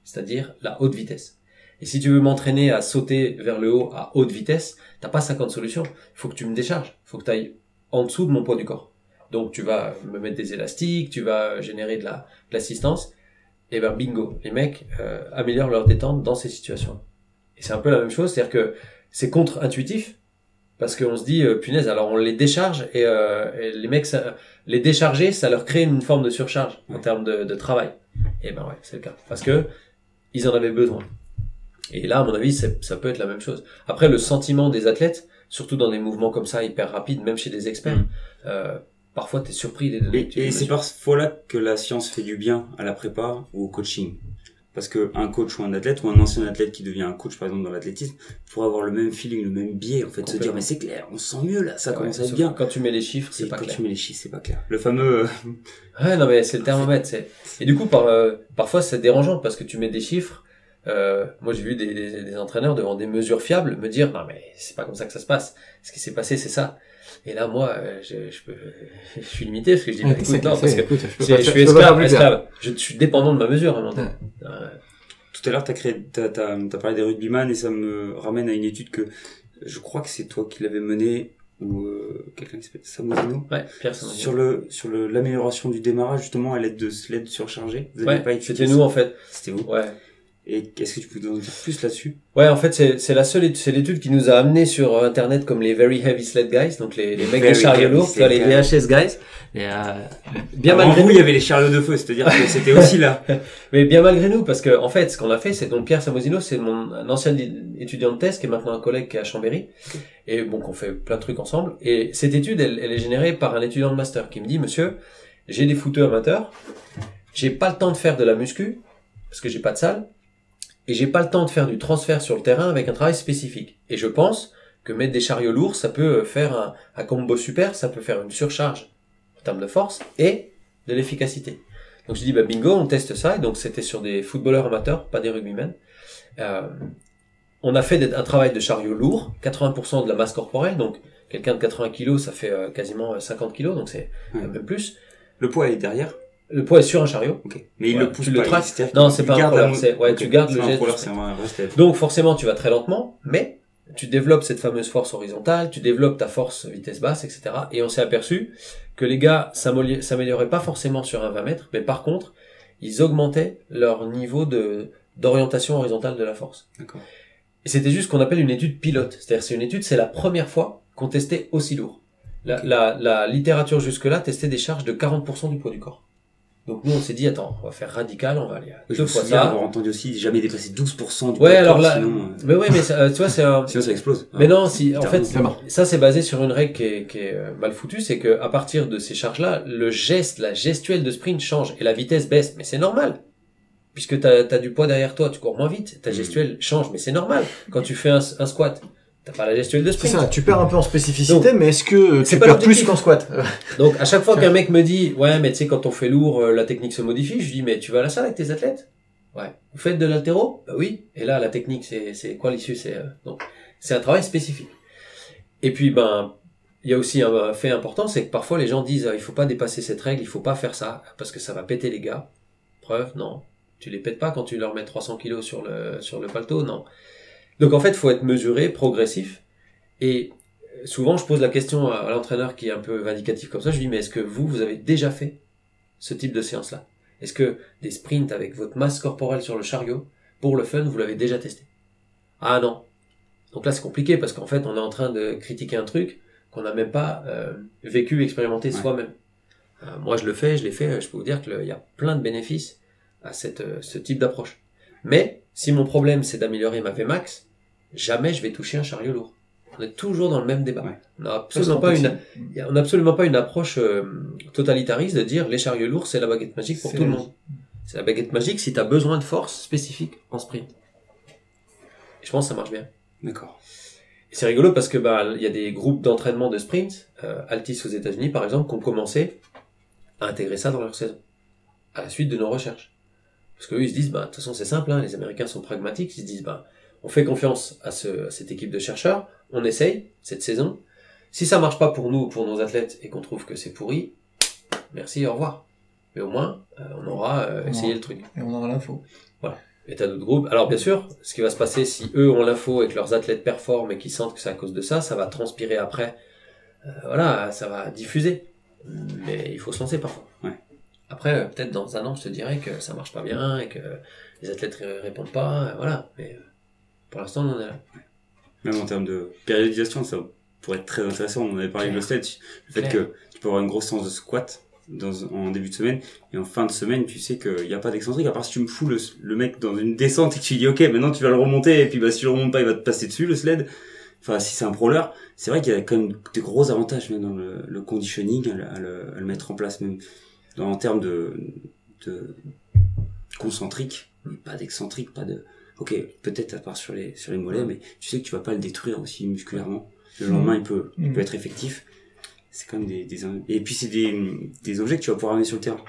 S2: c'est-à-dire la haute vitesse. Et si tu veux m'entraîner à sauter vers le haut à haute vitesse, t'as pas 50 solutions. Il faut que tu me décharges. Il faut que tu ailles en dessous de mon poids du corps. Donc tu vas me mettre des élastiques, tu vas générer de l'assistance. Et ben bingo, les mecs améliorent leur détente dans ces situations. Et c'est un peu la même chose, c'est-à-dire que c'est contre-intuitif, parce qu'on se dit, punaise, alors on les décharge, et les mecs, les décharger, ça leur crée une forme de surcharge en termes de travail. Et ben ouais, c'est le cas. Parce que ils en avaient besoin. Et là, à mon avis, ça peut être la même chose. Après, le sentiment des athlètes, surtout dans des mouvements comme ça, hyper rapides, même chez des experts, parfois t'es surpris des données.
S1: Et c'est parfois là que la science fait du bien à la prépa ou au coaching. Parce que un coach ou un athlète, ou un ancien athlète qui devient un coach par exemple dans l'athlétisme, pourrait avoir le même feeling, le même biais, en fait, se dire mais c'est clair, on se sent mieux là, ça commence à être bien.
S2: Quand tu mets les chiffres, c'est pas clair.
S1: Quand tu mets les chiffres, c'est pas clair. Le fameux
S2: ouais, non mais c'est le thermomètre, Et du coup parfois c'est dérangeant parce que tu mets des chiffres, moi j'ai vu des entraîneurs devant des mesures fiables me dire non mais c'est pas comme ça que ça se passe. Ce qui s'est passé c'est ça. Et là moi je suis limité parce que je dis écoute non parce que je suis esclave. Je suis dépendant de ma mesure à un moment donné.
S1: Tout à l'heure t'as parlé des rugbyman et ça me ramène à une étude que je crois que c'est toi qui l'avais menée ou quelqu'un qui s'appelle Samozino.
S2: Ouais, Pierre Samozino.
S1: Sur l'amélioration du démarrage justement à l'aide de sled surchargés.
S2: Vous avez pas étudié c'était nous en fait.
S1: C'était vous.
S2: Ouais.
S1: Et est-ce que tu peux nous en dire plus là-dessus?
S2: Ouais, en fait, c'est l'étude qui nous a amené sur Internet comme les very heavy sled guys, donc les mecs des chariots lourds, les VHS guys. Et,
S1: bien malgré nous, il y avait les chariots de feu, c'est-à-dire que c'était aussi là.
S2: Mais bien malgré nous, parce que, en fait, ce qu'on a fait, c'est donc Pierre Samozino, c'est un ancien étudiant de thèse qui est maintenant un collègue qui est à Chambéry. Et bon, qu'on fait plein de trucs ensemble. Et cette étude, elle est générée par un étudiant de master qui me dit, monsieur, j'ai des footeux amateurs, j'ai pas le temps de faire de la muscu, parce que j'ai pas de salle. Et j'ai pas le temps de faire du transfert sur le terrain avec un travail spécifique. Et je pense que mettre des chariots lourds, ça peut faire un combo super, ça peut faire une surcharge en termes de force et de l'efficacité. Donc je dis bah bingo, on teste ça. Et donc c'était sur des footballeurs amateurs, pas des rugbymen. On a fait un travail de chariot lourd, 80% de la masse corporelle. Donc quelqu'un de 80 kg, ça fait quasiment 50 kg, donc c'est un peu plus.
S1: Le poids est derrière.
S2: Le poids est sur un chariot.
S1: Okay. Mais il le pousse pas.
S2: Non, c'est pas un crawler. Tu gardes le geste. Donc forcément, tu vas très lentement, mais tu développes cette fameuse force horizontale, tu développes ta force vitesse basse, etc. Et on s'est aperçu que les gars s'amélioraient pas forcément sur un 20 mètres, mais par contre, ils augmentaient leur niveau d'orientation horizontale de la force.
S1: D'accord.
S2: Et c'était juste ce qu'on appelle une étude pilote. C'est-à-dire, c'est la première fois qu'on testait aussi lourd. La littérature jusque-là testait des charges de 40% du poids du corps. Donc nous on s'est dit attends, on va faire radical, on va aller à 2 fois ça.
S1: Avoir entendu aussi jamais dépasser 12% du
S2: poids alors là mais ouais mais tu vois c'est un
S1: sinon ça explose.
S2: Mais non, si en fait ça c'est basé sur une règle qui est mal foutue, c'est que à partir de ces charges là, la gestuelle de sprint change et la vitesse baisse, mais c'est normal. Puisque t'as du poids derrière toi, tu cours moins vite, ta gestuelle change, mais c'est normal. Quand tu fais un squat, t'as pas la gestuelle de sprint.
S3: C'est ça, tu perds un peu en spécificité, donc, mais est-ce que tu perds plus qu'en squat?
S2: Donc, à chaque fois qu'un mec me dit, ouais, mais tu sais, quand on fait lourd, la technique se modifie, je lui dis, mais tu vas à la salle avec tes athlètes? Ouais. Vous faites de l'haltéro? Bah oui. Et là, la technique, c'est quoi l'issue? Donc, c'est un travail spécifique. Et puis, il y a aussi un fait important, c'est que parfois les gens disent, il faut pas dépasser cette règle, il faut pas faire ça, parce que ça va péter les gars. Preuve, non. Tu les pètes pas quand tu leur mets 300 kilos sur le paletot, non. Donc en fait, il faut être mesuré, progressif. Et souvent, je pose la question à l'entraîneur qui est un peu vindicatif comme ça. Je lui dis, mais est-ce que vous avez déjà fait ce type de séance-là? Est-ce que des sprints avec votre masse corporelle sur le chariot, pour le fun, vous l'avez déjà testé? Ah non. Donc là, c'est compliqué parce qu'en fait, on est en train de critiquer un truc qu'on n'a même pas vécu, expérimenté soi-même. Moi, je l'ai fait. Je peux vous dire qu'il y a plein de bénéfices à ce type d'approche. Mais si mon problème, c'est d'améliorer ma Vmax, jamais je vais toucher un chariot lourd. On est toujours dans le même débat. Ouais. On n'a absolument pas une approche totalitariste de dire les chariots lourds, c'est la baguette magique pour tout le monde. C'est la baguette magique si tu as besoin de force spécifique en sprint. Et je pense que ça marche bien.
S1: D'accord.
S2: Et c'est rigolo parce que il y a des groupes d'entraînement de sprint, Altis aux États-Unis par exemple, qui ont commencé à intégrer ça dans leur saison, à la suite de nos recherches. Parce qu'eux, ils se disent, de toute façon, c'est simple, les Américains sont pragmatiques, ils se disent, on fait confiance à cette équipe de chercheurs, on essaye cette saison. Si ça marche pas pour nous, pour nos athlètes, et qu'on trouve que c'est pourri, merci, au revoir. Mais au moins, on aura essayé le truc.
S3: Et on aura l'info.
S2: Voilà. Et t'as d'autres groupes. Alors bien sûr, ce qui va se passer si eux ont l'info et que leurs athlètes performent et qu'ils sentent que c'est à cause de ça, ça va transpirer après. Ça va diffuser. Mais il faut se lancer parfois.
S1: Ouais.
S2: Après, peut-être dans un an, je te dirais que ça marche pas bien et que les athlètes répondent pas, voilà. Mais pour l'instant, on en est là.
S1: Même en termes de périodisation, ça pourrait être très intéressant. On avait parlé de le sled, le fait que tu peux avoir une grosse séance de squat en début de semaine et en fin de semaine, tu sais qu'il n'y a pas d'excentrique. À part si tu me fous le mec dans une descente et que tu lui dis ok, maintenant tu vas le remonter et puis si tu le remontes pas, il va te passer dessus le sled. Enfin, si c'est un prowler, c'est vrai qu'il y a quand même des gros avantages même dans le conditioning à le mettre en place même. En termes de concentrique, pas d'excentrique, pas de... Ok, peut-être à part sur les mollets, mais tu sais que tu vas pas le détruire aussi musculairement. Le lendemain, il peut être effectif. C'est quand même et puis c'est des objets que tu vas pouvoir amener sur le terrain.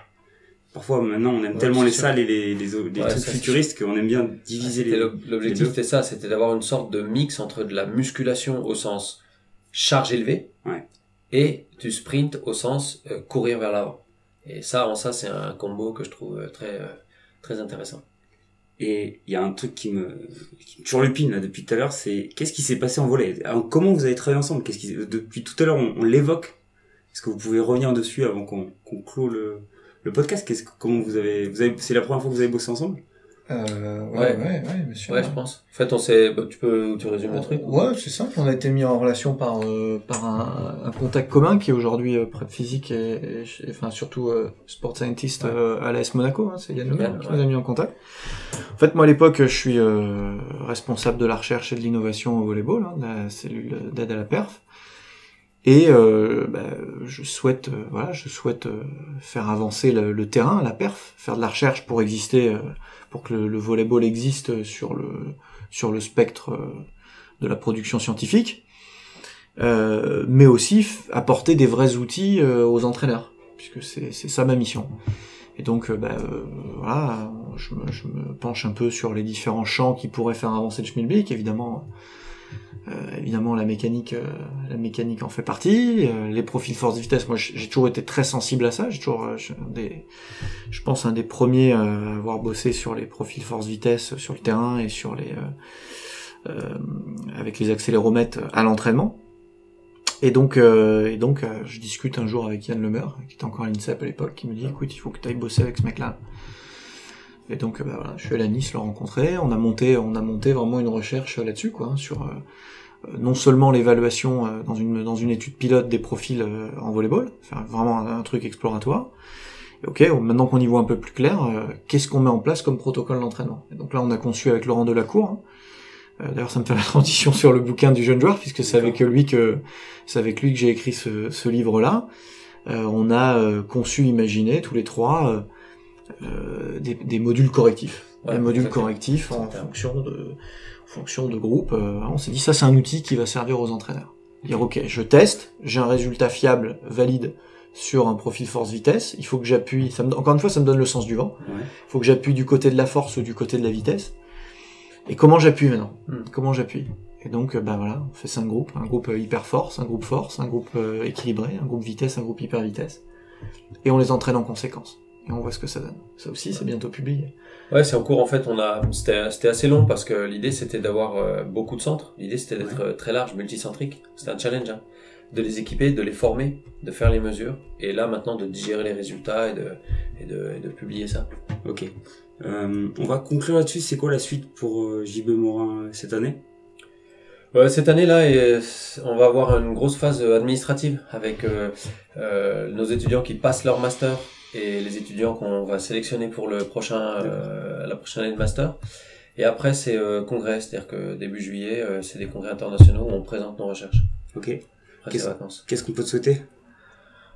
S1: parfois maintenant on aime tellement les salles et les trucs futuristes qu'on aime bien diviser les.
S2: L'objectif c'était ça, c'était d'avoir une sorte de mix entre de la musculation au sens charge élevée et du sprint au sens courir vers l'avant. Et ça c'est un combo que je trouve très intéressant.
S1: Et il y a un truc qui me turlupine là depuis tout à l'heure, c'est qu'est-ce qui s'est passé en volley? Alors, comment vous avez travaillé ensemble? Depuis tout à l'heure on l'évoque. Est-ce que vous pouvez revenir dessus avant qu'on clôt le podcast? Comment vous avez c'est la première fois que vous avez bossé ensemble?
S3: Ouais, bien sûr.
S2: Ouais, je pense. En fait, tu résumes le truc?
S3: Ouais, c'est simple. On a été mis en relation par un contact commun qui est aujourd'hui prep physique et enfin surtout sport scientist à l'AS Monaco. Hein, c'est Yann Lemaire qui nous a mis en contact. En fait, moi à l'époque, je suis responsable de la recherche et de l'innovation au volleyball, hein, de la cellule d'aide à la perf. Et je souhaite faire avancer le terrain, la perf, faire de la recherche pour exister, pour que le volleyball existe sur le spectre de la production scientifique, mais aussi apporter des vrais outils aux entraîneurs, puisque c'est ça ma mission. Et donc voilà, je me penche un peu sur les différents champs qui pourraient faire avancer le schmilblick, évidemment la mécanique en fait partie, les profils force-vitesse. Moi j'ai toujours été très sensible à ça, je pense un des premiers à avoir bossé sur les profils force-vitesse sur le terrain et sur les avec les accéléromètres à l'entraînement. Et donc je discute un jour avec Yann Lemaire, qui était encore à l'INSEP à l'époque, qui me dit écoute, il faut que tu ailles bosser avec ce mec-là. Et donc voilà, je suis allé à Nice le rencontrer, on a monté vraiment une recherche là-dessus, quoi, sur non seulement l'évaluation dans une étude pilote des profils en volleyball, faire vraiment un truc exploratoire. Et ok, maintenant qu'on y voit un peu plus clair, qu'est-ce qu'on met en place comme protocole d'entraînement? Et donc là, on a conçu avec Laurent Delacour. Hein. D'ailleurs, ça me fait la transition sur le bouquin du jeune joueur, puisque c'est avec lui que j'ai écrit ce livre-là. On a conçu, imaginé tous les trois des modules correctifs. Des modules correctifs en fonction de groupes. On s'est dit ça, c'est un outil qui va servir aux entraîneurs. Dire ok, je teste, j'ai un résultat fiable, valide sur un profil force-vitesse. Il faut que j'appuie. Encore une fois, ça me donne le sens du vent. Il faut que j'appuie du côté de la force ou du côté de la vitesse. Et comment j'appuie maintenant? Comment j'appuie? Et donc, voilà, on fait 5 groupes. Un groupe hyper force, un groupe équilibré, un groupe vitesse, un groupe hyper vitesse. Et on les entraîne en conséquence. Et on voit ce que ça donne. Ça aussi, c'est bientôt publié.
S2: Ouais, c'est en cours. En fait, c'était assez long parce que l'idée, c'était d'avoir beaucoup de centres. L'idée, c'était d'être très large, multicentrique. C'était un challenge, hein. De les équiper, de les former, de faire les mesures. Et là, maintenant, de digérer les résultats et de publier ça.
S1: Ok. On va conclure là-dessus. C'est quoi la suite pour JB Morin cette année?
S2: Cette année-là, on va avoir une grosse phase administrative avec nos étudiants qui passent leur master et les étudiants qu'on va sélectionner pour la prochaine année de master. Et après, c'est congrès, c'est-à-dire que début juillet, c'est des congrès internationaux où on présente nos recherches.
S1: Ok.
S2: Après, c'est vacances.
S1: Qu'est-ce qu'on peut te souhaiter?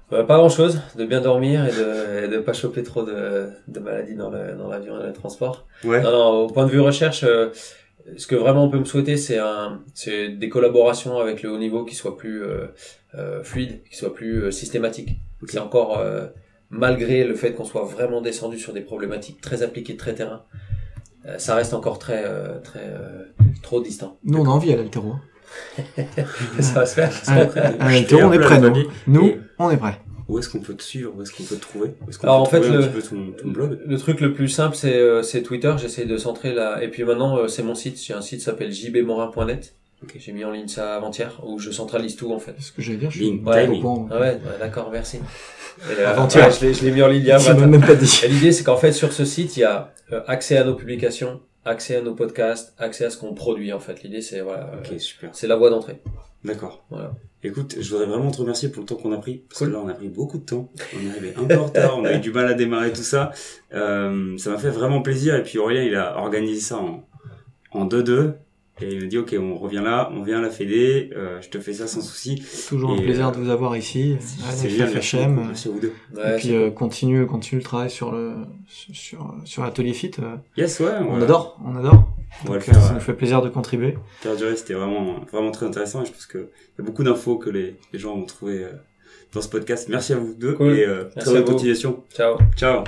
S2: Pas grand-chose, de bien dormir et de pas choper trop de maladies dans l'avion et dans le transport. Ouais. Non, au point de vue recherche, ce que vraiment on peut me souhaiter, c'est des collaborations avec le haut niveau qui soient plus fluides, qui soient plus systématiques. Okay. C'est encore malgré le fait qu'on soit vraiment descendu sur des problématiques très appliquées, très terrain, ça reste encore très trop distant.
S3: Nous on a envie à l'altéro.
S2: Ça va se faire.
S3: À l'altéro on est prêts. Nous on est prêts.
S1: Où est-ce qu'on peut te suivre? Où est-ce qu'on peut te trouver?
S2: Alors en fait,
S1: ton blog?
S2: Le truc le plus simple, c'est Twitter. J'essaie de centrer là. Et puis maintenant, c'est mon site. J'ai un site qui s'appelle jbmorin.net. Okay. J'ai mis en ligne ça avant-hier, où je centralise tout en fait.
S3: C'est ce que j'allais dire. Je suis
S2: ouais, d'accord, merci. Avant-hier, je l'ai mis en ligne hier matin.
S3: Même pas dit.
S2: Et l'idée, c'est qu'en fait, sur ce site, il y a accès à nos publications, accès à nos podcasts, accès à ce qu'on produit en fait. L'idée, c'est super. C'est la voie d'entrée.
S1: D'accord. Voilà. Écoute, je voudrais vraiment te remercier pour le temps qu'on a pris, parce que là on a pris beaucoup de temps, on est arrivé un peu en retard, on a eu du mal à démarrer tout ça, ça m'a fait vraiment plaisir, et puis Aurélien il a organisé ça en 2-2, et il me dit ok, on revient là, on vient à la Fédé, je te fais ça sans souci.
S3: Toujours un plaisir de vous avoir ici,
S1: c'est bien, merci à vous deux.
S3: Et puis continue le travail sur l'atelier Fit.
S1: Yes, ouais.
S3: On adore.
S1: On va le faire.
S3: Ça nous fait plaisir de contribuer.
S1: Perdurer, c'était vraiment très intéressant, et je pense que il y a beaucoup d'infos que les gens vont trouver dans ce podcast. Merci à vous deux, et très bonne continuation.
S2: Ciao.
S1: Ciao.